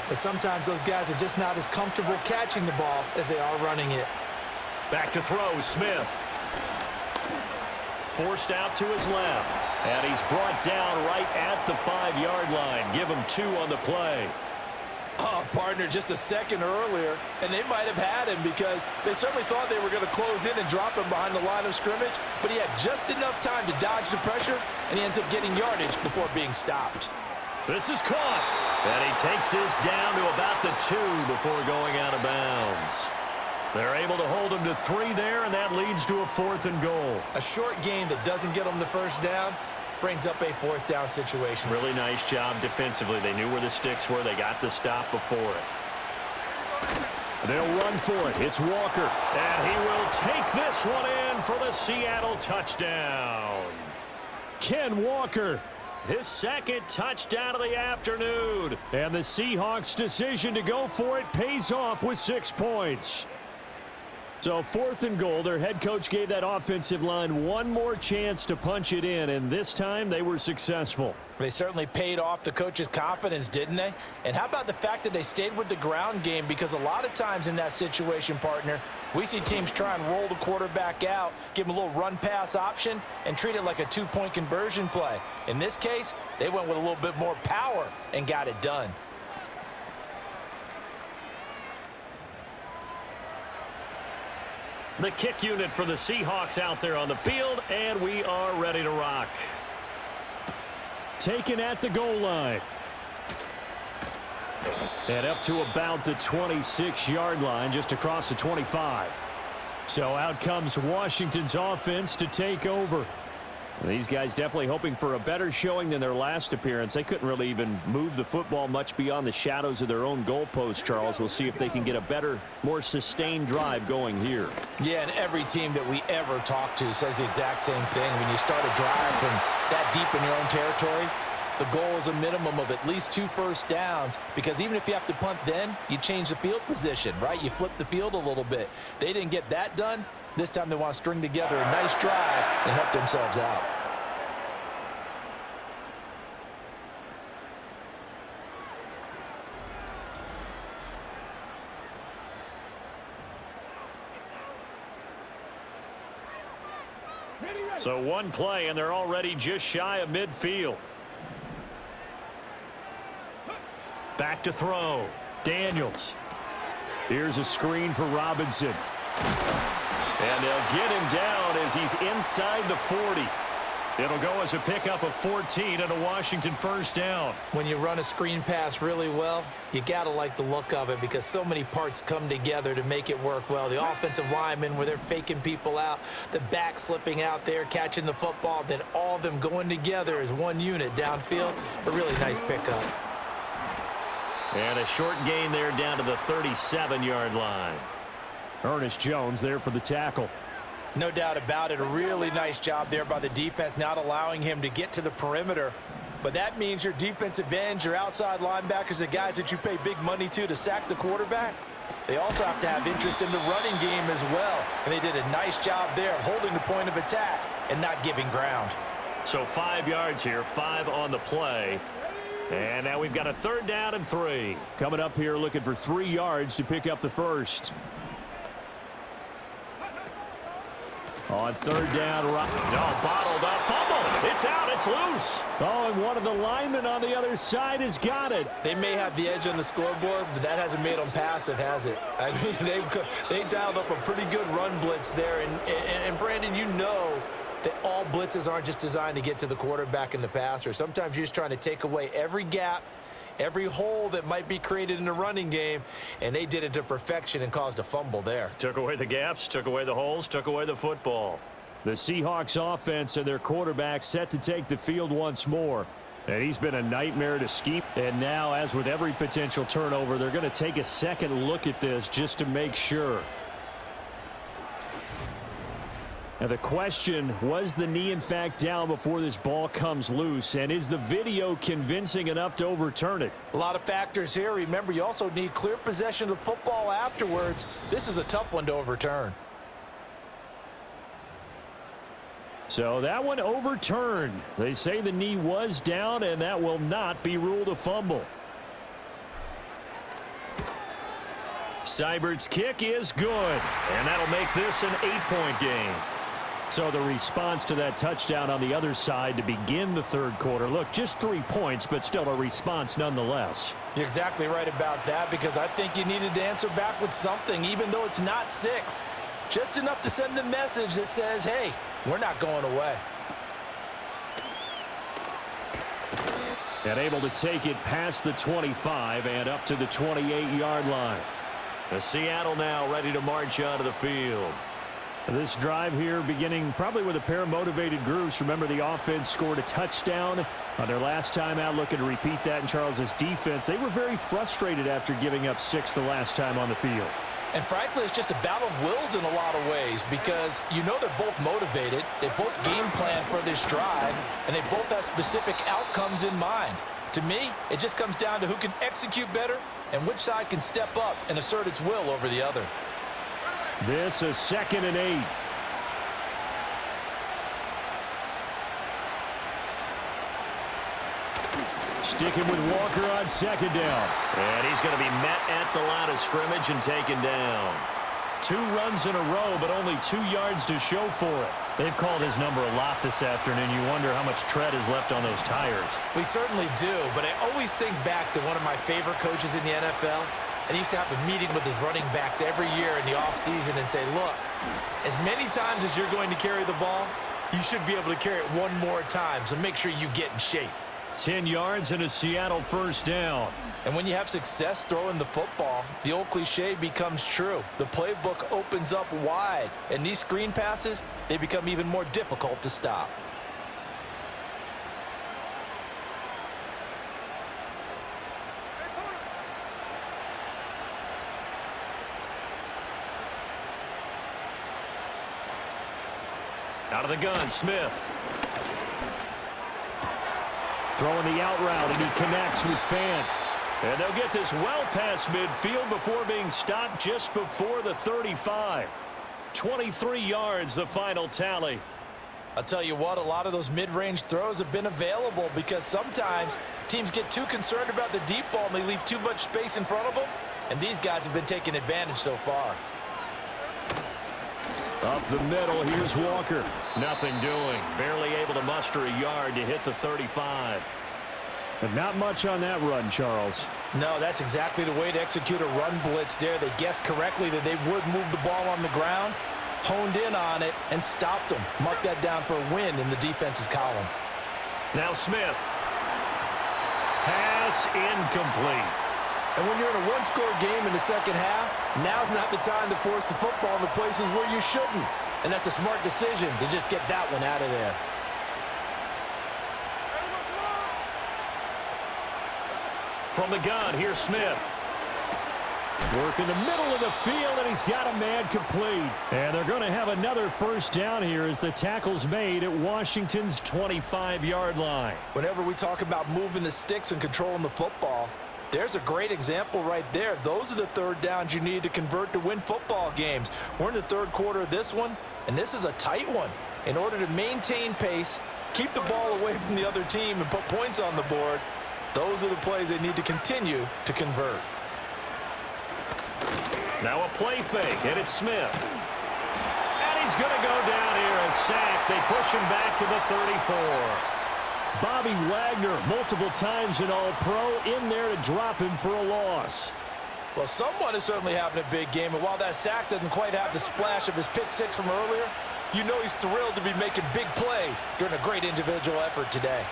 But sometimes those guys are just not as comfortable catching the ball as they are running it. Back to throw, Smith. Forced out to his left. And he's brought down right at the 5-yard line. Give him 2 on the play. Oh, partner, just a second earlier, and they might have had him because they certainly thought they were going to close in and drop him behind the line of scrimmage, but he had just enough time to dodge the pressure, and he ends up getting yardage before being stopped. This is caught, and he takes this down to about the 2 before going out of bounds. They're able to hold him to 3 there, and that leads to a 4th and goal. A short game that doesn't get them the first down brings up a 4th down situation. Really nice job defensively. They knew where the sticks were. They got the stop before it. They'll run for it. It's Walker. And he will take this one in for the Seattle touchdown. Ken Walker, his second touchdown of the afternoon. And the Seahawks' decision to go for it pays off with 6 points. So 4th and goal, their head coach gave that offensive line one more chance to punch it in, and this time they were successful. They certainly paid off the coach's confidence, didn't they? And how about the fact that they stayed with the ground game? Because a lot of times in that situation, partner, we see teams try and roll the quarterback out, give him a little run-pass option, and treat it like a 2-point conversion play. In this case, they went with a little bit more power and got it done. The kick unit for the Seahawks out there on the field, and we are ready to rock. Taken at the goal line. And up to about the 26-yard line, just across the 25. So out comes Washington's offense to take over. These guys definitely hoping for a better showing than their last appearance. They couldn't really even move the football much beyond the shadows of their own goalpost, Charles. We'll see if they can get a better, more sustained drive going here. Yeah, and every team that we ever talk to says the exact same thing. When you start a drive from that deep in your own territory, the goal is a minimum of at least 2 first downs, because even if you have to punt then, you change the field position, right? You flip the field a little bit. They didn't get that done. This time they want to string together a nice drive and help themselves out. So one play, and they're already just shy of midfield. Back to throw. Daniels. Here's a screen for Robinson. And they'll get him down as he's inside the 40. It'll go as a pickup of 14 and a Washington first down. When you run a screen pass really well, you got to like the look of it, because so many parts come together to make it work well. The offensive linemen, where they're faking people out, the back slipping out there, catching the football, then all of them going together as one unit downfield. A really nice pickup. And a short gain there down to the 37-yard line. Ernest Jones there for the tackle. No doubt about it. A really nice job there by the defense, not allowing him to get to the perimeter. But that means your defensive ends, your outside linebackers, the guys that you pay big money to sack the quarterback, they also have to have interest in the running game as well. And they did a nice job there holding the point of attack and not giving ground. So 5 yards here, 5 on the play. And now we've got a 3rd down and 3. Coming up here looking for 3 yards to pick up the first. On 3rd down, bottled up, fumble. It's out, it's loose. Oh, and one of the linemen on the other side has got it. They may have the edge on the scoreboard, but that hasn't made them passive, has it? I mean, they dialed up a pretty good run blitz there. And Brandon, you know that all blitzes aren't just designed to get to the quarterback and the passer. Sometimes you're just trying to take away every gap, every hole that might be created in the running game, and they did it to perfection and caused a fumble there. Took away the gaps, took away the holes, took away the football. The Seahawks offense and their quarterback set to take the field once more. And he's been a nightmare to scheme. And now, as with every potential turnover, they're going to take a second look at this just to make sure. Now the question, was the knee in fact down before this ball comes loose? And is the video convincing enough to overturn it? A lot of factors here. Remember, you also need clear possession of the football afterwards. This is a tough one to overturn. So that one overturned. They say the knee was down, and that will not be ruled a fumble. Seibert's kick is good, and that'll make this an 8-point game. So the response to that touchdown on the other side to begin the 3rd quarter. Look, just 3 points, but still a response nonetheless. You're exactly right about that, because I think you needed to answer back with something, even though it's not 6. Just enough to send the message that says, hey, we're not going away. And able to take it past the 25 and up to the 28-yard line. The Seattle now ready to march onto the field. This drive here beginning probably with a pair of motivated groups. Remember, the offense scored a touchdown on their last time out, looking to repeat that in Charles's defense. They were very frustrated after giving up 6 the last time on the field. And frankly, it's just a battle of wills in a lot of ways because you know they're both motivated, they both game plan for this drive, and they both have specific outcomes in mind. To me, it just comes down to who can execute better and which side can step up and assert its will over the other. This is 2nd and 8. Sticking with Walker on 2nd down. And he's going to be met at the line of scrimmage and taken down. 2 runs in a row, but only 2 yards to show for it. They've called his number a lot this afternoon. You wonder how much tread is left on those tires. We certainly do, but I always think back to one of my favorite coaches in the NFL. And he used to have a meeting with his running backs every year in the offseason and say, look, as many times as you're going to carry the ball, you should be able to carry it one more time, so make sure you get in shape. 10 yards and a Seattle 1st down. And when you have success throwing the football, the old cliche becomes true. The playbook opens up wide, and these screen passes, they become even more difficult to stop. Out of the gun, Smith. Throwing the out route, and he connects with Fant. And they'll get this well past midfield before being stopped just before the 35. 23 yards, the final tally. I'll tell you what, a lot of those mid-range throws have been available because sometimes teams get too concerned about the deep ball and they leave too much space in front of them. And these guys have been taking advantage so far. Up the middle, here's Walker. Nothing doing. Barely able to muster a yard to hit the 35. But not much on that run, Charles. No, that's exactly the way to execute a run blitz there. They guessed correctly that they would move the ball on the ground, honed in on it, and stopped them. Mark that down for a win in the defense's column. Now Smith. Pass incomplete. And when you're in a one-score game in the second half, now's not the time to force the football in the places where you shouldn't. And that's a smart decision to just get that one out of there. From the gun, here's Smith. Work in the middle of the field, and he's got a man complete. And they're going to have another 1st down here as the tackle's made at Washington's 25-yard line. Whenever we talk about moving the sticks and controlling the football, there's a great example right there. Those are the 3rd downs you need to convert to win football games. We're in the 3rd quarter of this one, and this is a tight one. In order to maintain pace, keep the ball away from the other team, and put points on the board, those are the plays they need to continue to convert. Now a play fake, and it's Smith. And he's going to go down here, a sack. They push him back to the 34. Bobby Wagner, multiple times an All-Pro, in there to drop him for a loss. Well, someone is certainly having a big game, and while that sack doesn't quite have the splash of his pick six from earlier, you know he's thrilled to be making big plays during a great individual effort today.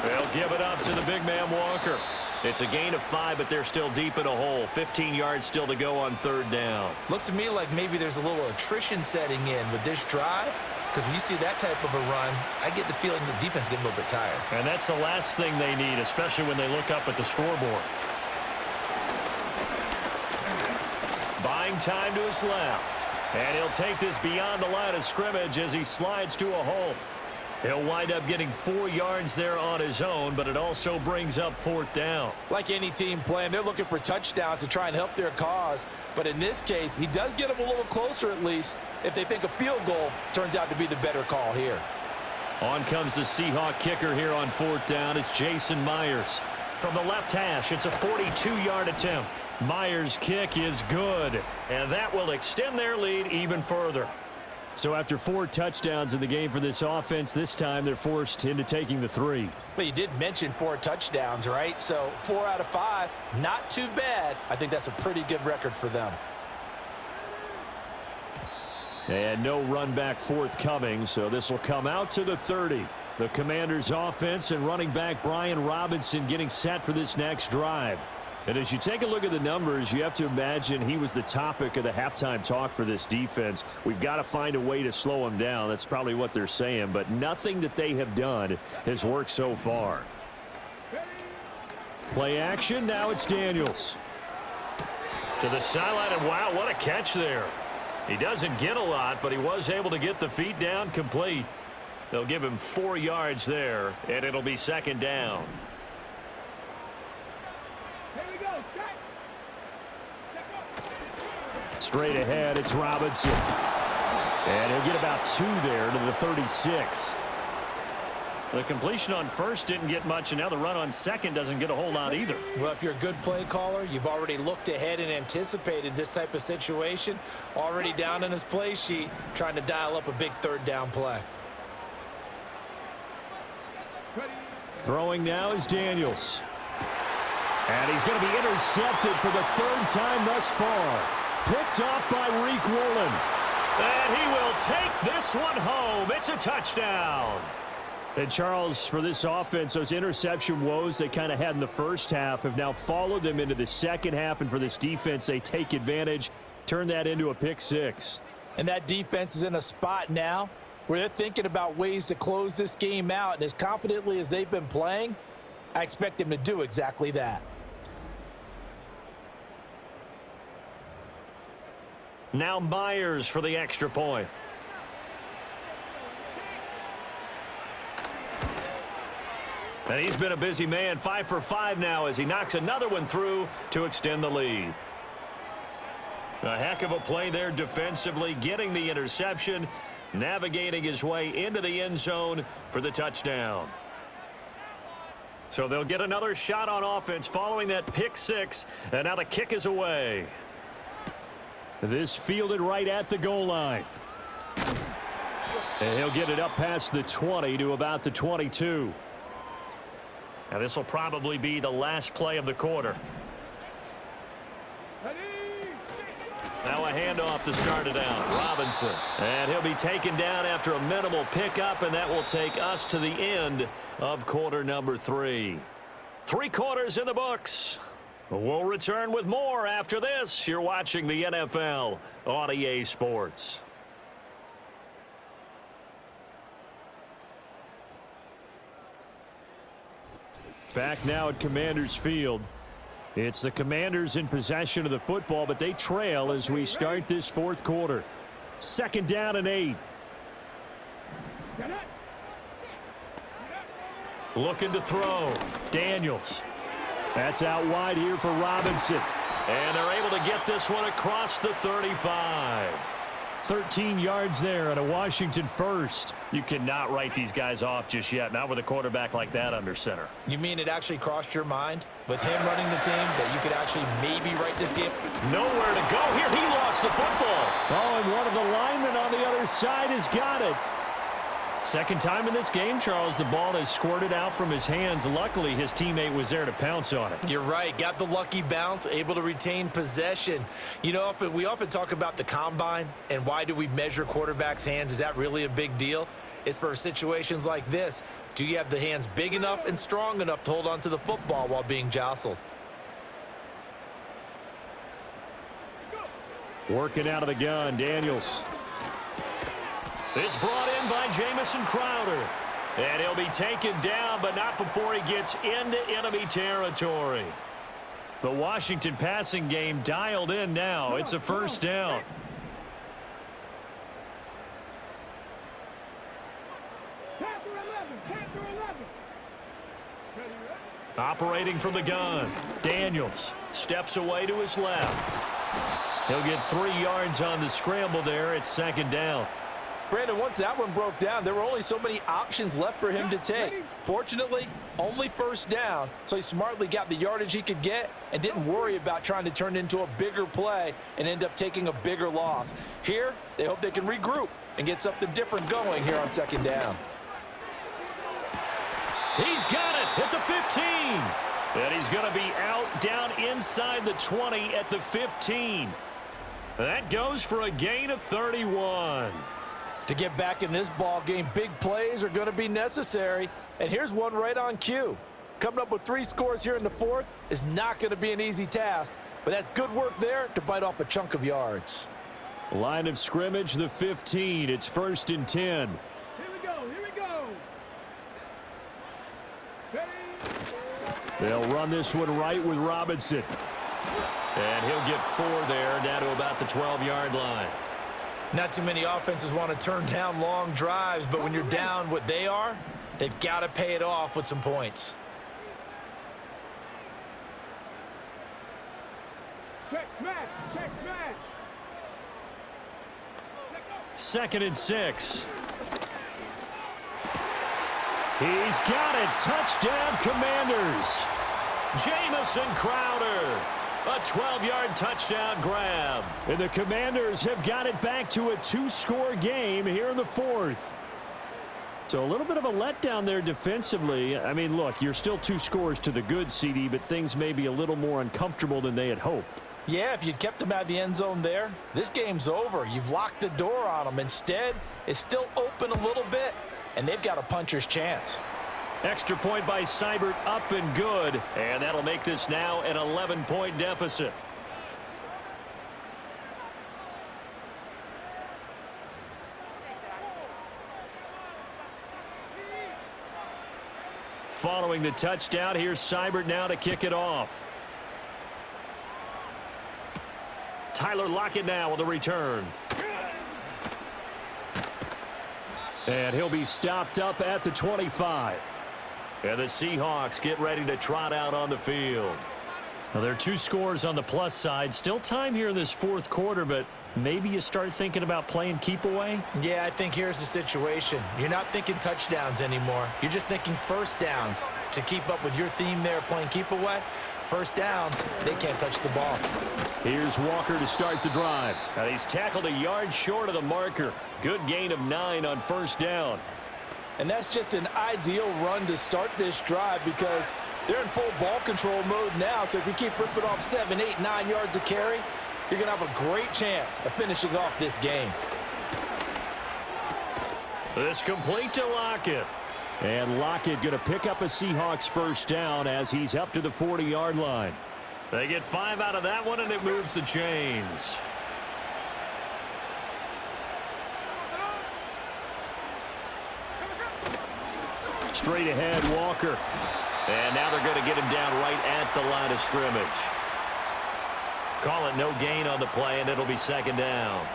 They'll give it up to the big man Walker. It's a gain of 5, but they're still deep in a hole. 15 yards still to go on 3rd down. Looks to me like maybe there's a little attrition setting in with this drive, because when you see that type of a run, I get the feeling the defense getting a little bit tired. And that's the last thing they need, especially when they look up at the scoreboard. Buying time to his left. And he'll take this beyond the line of scrimmage as he slides to a hole. He'll wind up getting 4 yards there on his own, but it also brings up 4th down. Like any team playing, they're looking for touchdowns to try and help their cause. But in this case, he does get them a little closer at least if they think a field goal turns out to be the better call here. On comes the Seahawk kicker here on 4th down. It's Jason Myers. From the left hash, it's a 42-yard attempt. Myers' kick is good, and that will extend their lead even further. So after 4 touchdowns in the game for this offense, this time they're forced into taking the 3. But you did mention 4 touchdowns, right? So 4 out of 5, not too bad. I think that's a pretty good record for them. And no run back forthcoming, so this will come out to the 30. The Commanders' offense and running back Brian Robinson getting set for this next drive. And as you take a look at the numbers, you have to imagine he was the topic of the halftime talk for this defense. We've got to find a way to slow him down. That's probably what they're saying, but nothing that they have done has worked so far. Play action, now it's Daniels. To the sideline, and wow, what a catch there. He doesn't get a lot, but he was able to get the feet down complete. They'll give him 4 yards there, and it'll be second down. Straight ahead, it's Robinson. And he'll get about 2 there to the 36. The completion on first didn't get much, and now the run on second doesn't get a whole lot either. Well, if you're a good play caller, you've already looked ahead and anticipated this type of situation. Already down in his play sheet, trying to dial up a big third down play. Throwing now is Daniels. And he's going to be intercepted for the 3rd time thus far. Picked off by Reek Woolen. And he will take this one home. It's a touchdown. And Charles, for this offense, those interception woes they kind of had in the first half have now followed them into the second half. And for this defense, they take advantage, turn that into a pick 6. And that defense is in a spot now where they're thinking about ways to close this game out. And as confidently as they've been playing, I expect them to do exactly that. Now Myers for the extra point. And he's been a busy man, 5 for 5 now as he knocks another one through to extend the lead. A heck of a play there defensively, getting the interception, navigating his way into the end zone for the touchdown. So they'll get another shot on offense following that pick 6, and now the kick is away. This fielded right at the goal line. And he'll get it up past the 20 to about the 22. And this will probably be the last play of the quarter. Now a handoff to start it out. Robinson. And he'll be taken down after a minimal pickup, and that will take us to the end of quarter number 3. 3 quarters in the books. We'll return with more after this. You're watching the NFL on EA Sports. Back now at Commanders Field. It's the Commanders in possession of the football, but they trail as we start this 4th quarter. 2nd down and 8. Looking to throw. Daniels. That's out wide here for Robinson. And they're able to get this one across the 35. 13 yards there and a Washington first. You cannot write these guys off just yet, not with a quarterback like that under center. You mean it actually crossed your mind with him running the team that you could actually maybe write this game? Nowhere to go here. He lost the football. Oh, and one of the linemen on the other side has got it. Second time in this game, Charles, the ball has squirted out from his hands. Luckily, his teammate was there to pounce on it. You're right. Got the lucky bounce, able to retain possession. You know, we often talk about the combine and why do we measure quarterbacks' hands. Is that really a big deal? It's for situations like this. Do you have the hands big enough and strong enough to hold on to the football while being jostled? Working out of the gun, Daniels. It's brought in by Jamison Crowder. And he'll be taken down, but not before he gets into enemy territory. The Washington passing game dialed in now. It's a 1st down. Operating from the gun. Daniels steps away to his left. He'll get 3 yards on the scramble there. It's 2nd down. Brandon, once that one broke down, there were only so many options left for him to take. Fortunately, only 1st down, so he smartly got the yardage he could get and didn't worry about trying to turn it into a bigger play and end up taking a bigger loss. Here, they hope they can regroup and get something different going here on 2nd down. He's got it at the 15. And he's going to be out down inside the 20 at the 15. That goes for a gain of 31. To get back in this ball game, big plays are going to be necessary. And here's one right on cue. Coming up with 3 scores here in the 4th is not going to be an easy task, but that's good work there to bite off a chunk of yards. Line of scrimmage, the 15. It's 1st and 10. Here we go. Ready? They'll run this one right with Robinson. And he'll get 4 there, down to about the 12-yard line. Not too many offenses want to turn down long drives, but when you're down what they are, they've got to pay it off with some points. Check match. 2nd and 6. He's got it. Touchdown, Commanders. Jamison Crowder. A 12-yard touchdown grab. And the Commanders have got it back to a 2-score game here in the 4th. So a little bit of a letdown there defensively. I mean, look, you're still 2 scores to the good, CD, but things may be a little more uncomfortable than they had hoped. Yeah, if you'd kept them out of the end zone there, this game's over. You've locked the door on them. Instead, it's still open a little bit, and they've got a puncher's chance. Extra point by Seibert, up and good. And that'll make this now an 11-point deficit. Following the touchdown, here's Seibert now to kick it off. Tyler Lockett now with a return. And he'll be stopped up at the 25. And the Seahawks get ready to trot out on the field. Now, there are 2 scores on the plus side. Still time here in this 4th quarter, but maybe you start thinking about playing keep away? Yeah, I think here's the situation. You're not thinking touchdowns anymore. You're just thinking first downs. To keep up with your theme there playing keep away, first downs, they can't touch the ball. Here's Walker to start the drive. And he's tackled a yard short of the marker. Good gain of 9 on first down. And that's just an ideal run to start this drive because they're in full ball control mode now. So if you keep ripping off 7, 8, 9 yards of carry, you're going to have a great chance of finishing off this game. This complete to Lockett. And Lockett going to pick up a Seahawks first down as he's up to the 40-yard line. They get 5 out of that one, and it moves the chains. Straight ahead, Walker. And now they're going to get him down right at the line of scrimmage. Call it no gain on the play, and it'll be 2nd down.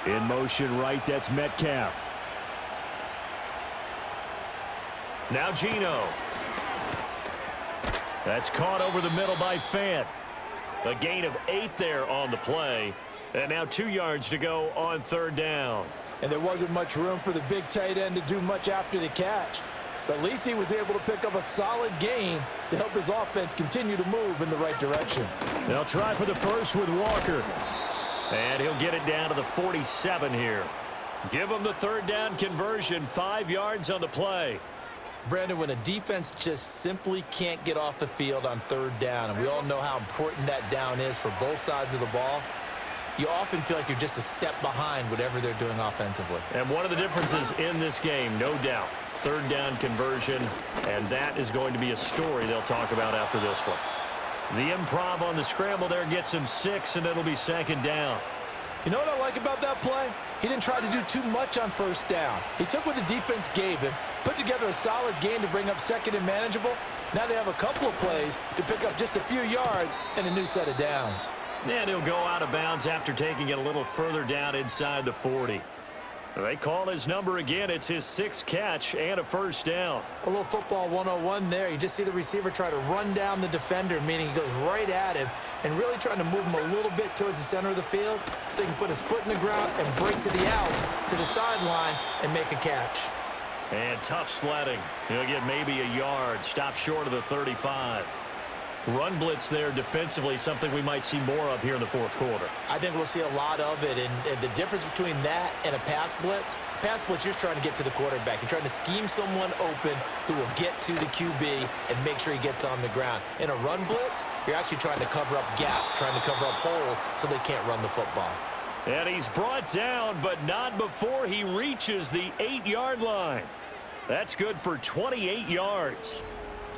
In motion right, that's Metcalf. Now Geno. That's caught over the middle by Fant. A gain of 8 there on the play. And now 2 yards to go on 3rd down. And there wasn't much room for the big tight end to do much after the catch. But at least he was able to pick up a solid gain to help his offense continue to move in the right direction. They'll try for the first with Walker. And he'll get it down to the 47 here. Give him the 3rd down conversion, 5 yards on the play. Brandon, when a defense just simply can't get off the field on 3rd down, and we all know how important that down is for both sides of the ball, you often feel like you're just a step behind whatever they're doing offensively. And one of the differences in this game, no doubt, 3rd down conversion, and that is going to be a story they'll talk about after this one. The improv on the scramble there gets him 6, and it'll be 2nd down. You know what I like about that play? He didn't try to do too much on first down. He took what the defense gave him, put together a solid gain to bring up 2nd and manageable. Now they have a couple of plays to pick up just a few yards and a new set of downs. And he'll go out of bounds after taking it a little further down inside the 40. They call his number again. It's his 6th catch and a first down. A little football 101 there. You just see the receiver try to run down the defender, meaning he goes right at him and really trying to move him a little bit towards the center of the field so he can put his foot in the ground and break to the out, to the sideline, and make a catch. And tough sledding. He'll get maybe a yard. Stop short of the 35. Run blitz there defensively, something we might see more of here in the 4th quarter. I think we'll see a lot of it, and the difference between that and a pass blitz, you're just trying to get to the quarterback. You're trying to scheme someone open who will get to the QB and make sure he gets on the ground. In a run blitz, you're actually trying to cover up gaps, trying to cover up holes so they can't run the football. And he's brought down, but not before he reaches the 8-yard line. That's good for 28 yards.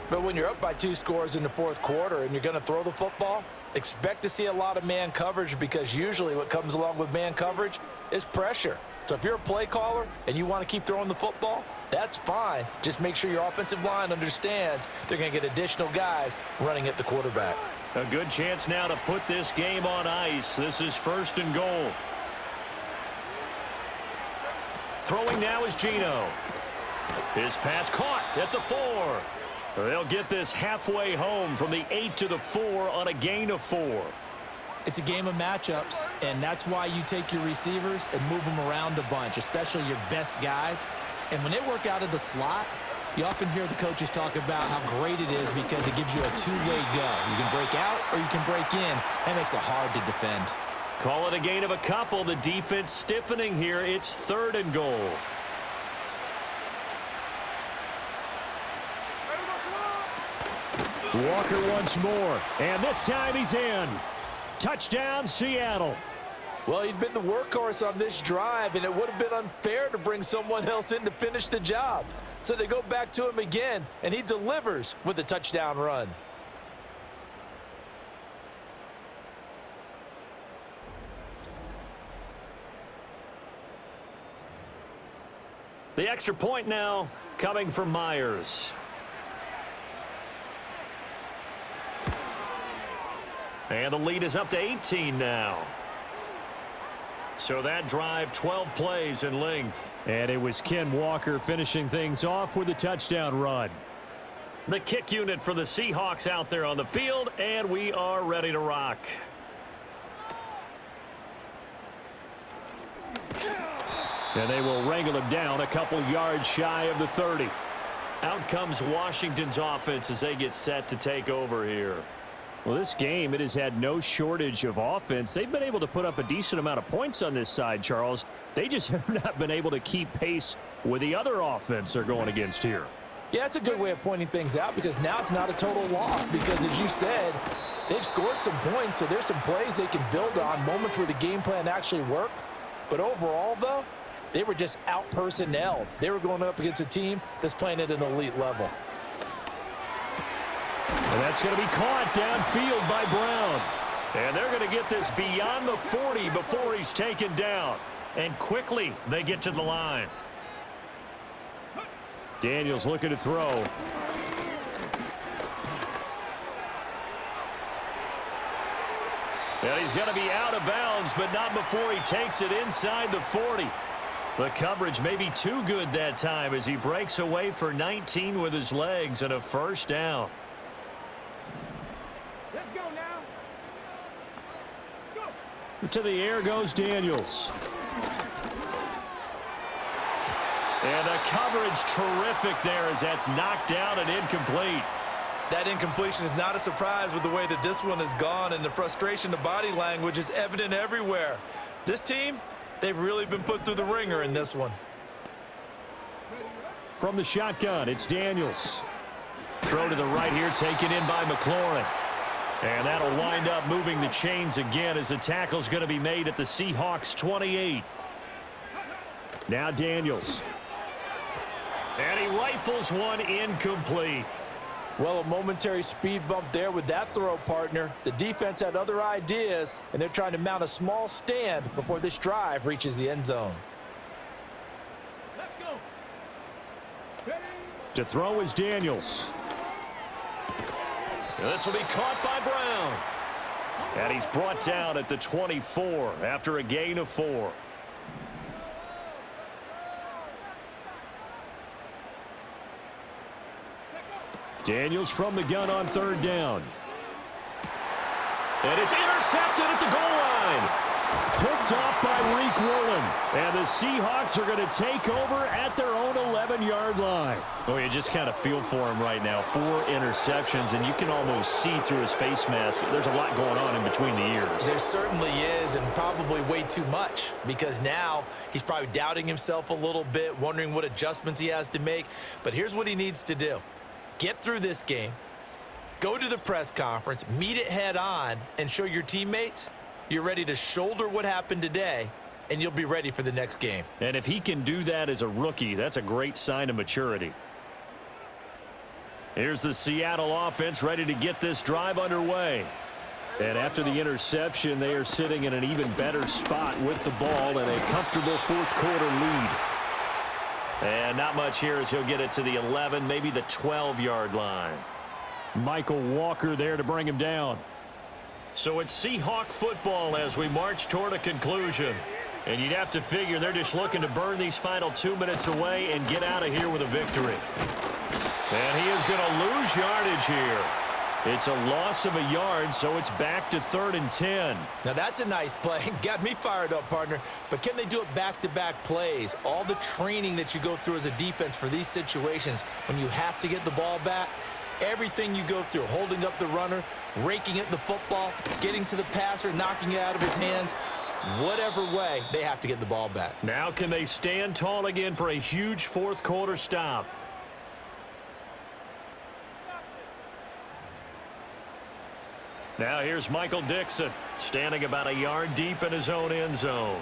But when you're up by 2 scores in the 4th quarter and you're going to throw the football, expect to see a lot of man coverage because usually what comes along with man coverage is pressure. So if you're a play caller and you want to keep throwing the football, that's fine. Just make sure your offensive line understands they're going to get additional guys running at the quarterback. A good chance now to put this game on ice. This is 1st and goal. Throwing now is Gino. His pass caught at the 4. They'll get this halfway home from the 8 to the 4 on a gain of 4. It's a game of matchups, and that's why you take your receivers and move them around a bunch, especially your best guys. And when they work out of the slot, you often hear the coaches talk about how great it is because it gives you a two-way go. You can break out or you can break in. That makes it hard to defend. Call it a gain of a couple. The defense stiffening here. It's 3rd and goal. Walker once more, and this time he's in. Touchdown, Seattle. Well, he'd been the workhorse on this drive, and it would have been unfair to bring someone else in to finish the job. So they go back to him again, and he delivers with a touchdown run. The extra point now coming from Myers. And the lead is up to 18 now. So that drive, 12 plays in length. And it was Ken Walker finishing things off with a touchdown run. The kick unit for the Seahawks out there on the field, and we are ready to rock. And they will wrangle him down a couple yards shy of the 30. Out comes Washington's offense as they get set to take over here. Well, this game, it has had no shortage of offense. They've been able to put up a decent amount of points on this side, Charles. They just have not been able to keep pace with the other offense they're going against here. Yeah, that's a good way of pointing things out because now it's not a total loss because, as you said, they've scored some points, so there's some plays they can build on, moments where the game plan actually worked. But overall, though, they were just out-personnelled. They were going up against a team that's playing at an elite level. And that's going to be caught downfield by Brown. And they're going to get this beyond the 40 before he's taken down. And quickly they get to the line. Daniels looking to throw. And he's going to be out of bounds, but not before he takes it inside the 40. The coverage may be too good that time as he breaks away for 19 with his legs and a first down. Let's go now. Go. To the air goes Daniels. And the coverage terrific there as that's knocked down and incomplete. That incompletion is not a surprise with the way that this one has gone, and the frustration, the body language is evident everywhere. This team, they've really been put through the ringer in this one. From the shotgun, it's Daniels. Throw to the right here, taken in by McLaurin. And that'll wind up moving the chains again as the tackle's going to be made at the Seahawks 28. Now Daniels. And he rifles one incomplete. Well, a momentary speed bump there with that throw, partner. The defense had other ideas, and they're trying to mount a small stand before this drive reaches the end zone. Let's go. Ready. To throw is Daniels. This will be caught by Brown. And he's brought down at the 24 after a gain of 4. Daniels from the gun on third down. And it's intercepted at the goal line. Picked off by Reek Woolen. And the Seahawks are going to take over at their own 11-yard line. Oh, you just kind of feel for him right now. 4 interceptions, and you can almost see through his face mask. There's a lot going on in between the ears. There certainly is, and probably way too much, because now he's probably doubting himself a little bit, wondering what adjustments he has to make. But here's what he needs to do. Get through this game, go to the press conference, meet it head on, and show your teammates you're ready to shoulder what happened today, and you'll be ready for the next game. And if he can do that as a rookie, that's a great sign of maturity. Here's the Seattle offense ready to get this drive underway. And after the interception, they are sitting in an even better spot with the ball and a comfortable fourth-quarter lead. And not much here as he'll get it to the 11, maybe the 12-yard line. Michael Walker there to bring him down. So it's Seahawk football as we march toward a conclusion. And you'd have to figure they're just looking to burn these final 2 minutes away and get out of here with a victory. And he is going to lose yardage here. It's a loss of a yard, so it's back to 3rd and 10. Now, that's a nice play. Got me fired up, partner. But can they do it back-to-back plays? All the training that you go through as a defense for these situations, when you have to get the ball back, everything you go through, holding up the runner, raking at the football, getting to the passer, knocking it out of his hands, whatever way, they have to get the ball back. Now can they stand tall again for a huge fourth-quarter stop? Now here's Michael Dixon, standing about a yard deep in his own end zone.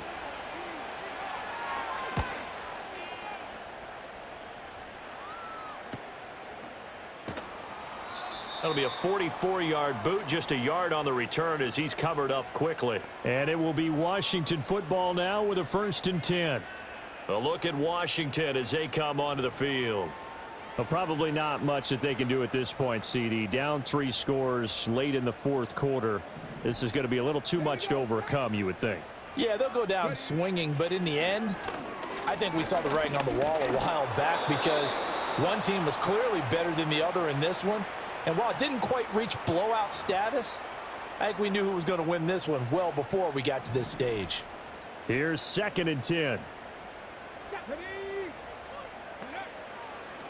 That'll be a 44-yard boot, just a yard on the return as he's covered up quickly. And it will be Washington football now with a 1st and 10. A look at Washington as they come onto the field. Well, probably not much that they can do at this point, CD. Down 3 scores late in the fourth quarter. This is going to be a little too much to overcome, you would think. Yeah, they'll go down swinging, but in the end, I think we saw the writing on the wall a while back because one team was clearly better than the other in this one. And while it didn't quite reach blowout status, I think we knew who was going to win this one well before we got to this stage. Here's 2nd and 10.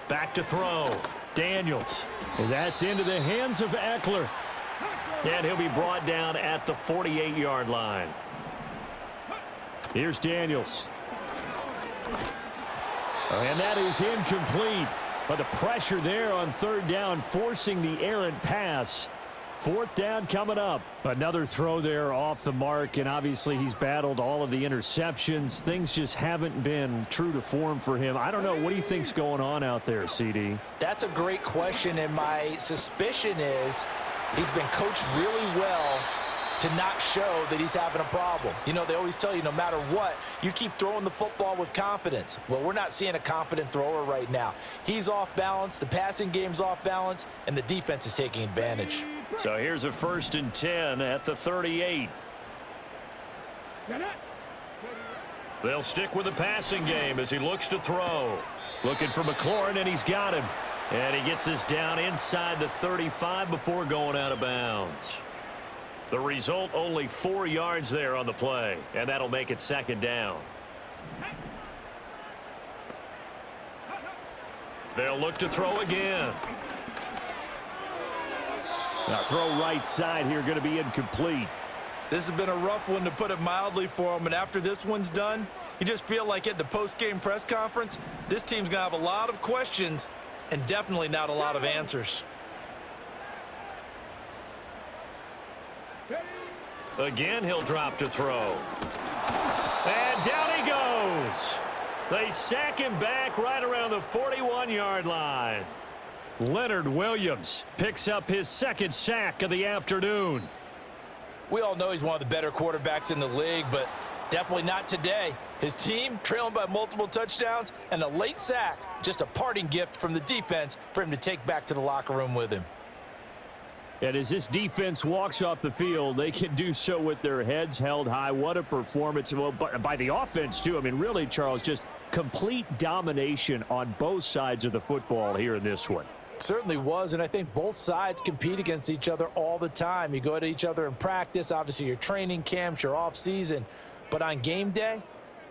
Back to throw. Daniels. That's into the hands of Eckler. And he'll be brought down at the 48-yard line. Here's Daniels. And that is incomplete. But the pressure there on 3rd down, forcing the errant pass. 4th down coming up. Another throw there off the mark, and obviously he's battled all of the interceptions. Things just haven't been true to form for him. I don't know. What do you think's going on out there, CD? That's a great question, and my suspicion is he's been coached really well to not show that he's having a problem. You know, they always tell you no matter what, you keep throwing the football with confidence. Well, we're not seeing a confident thrower right now. He's off balance, the passing game's off balance, and the defense is taking advantage. So here's a 1st and 10 at the 38. They'll stick with the passing game as he looks to throw. Looking for McLaurin, and he's got him. And he gets this down inside the 35 before going out of bounds. The result, only 4 yards there on the play, and that'll make it 2nd down. They'll look to throw again. Now throw right side here, going to be incomplete. This has been a rough one, to put it mildly, for him, and after this one's done, you just feel like at the post-game press conference, this team's going to have a lot of questions and definitely not a lot of answers. Again, he'll drop to throw. And down he goes. They sack him back right around the 41-yard line. Leonard Williams picks up his 2nd sack of the afternoon. We all know he's one of the better quarterbacks in the league, but definitely not today. His team trailing by multiple touchdowns and a late sack, just a parting gift from the defense for him to take back to the locker room with him. And as this defense walks off the field, they can do so with their heads held high. What a performance. Well, by the offense, too. I mean, really, Charles, just complete domination on both sides of the football here in this one. Certainly was, and I think both sides compete against each other all the time. You go at each other in practice, obviously your training camps, your off season, but on game day,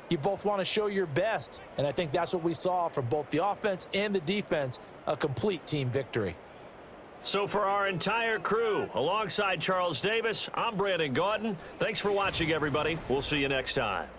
you both want to show your best, and I think that's what we saw from both the offense and the defense, a complete team victory. So for our entire crew, alongside Charles Davis, I'm Brandon Gauton. Thanks for watching, everybody. We'll see you next time.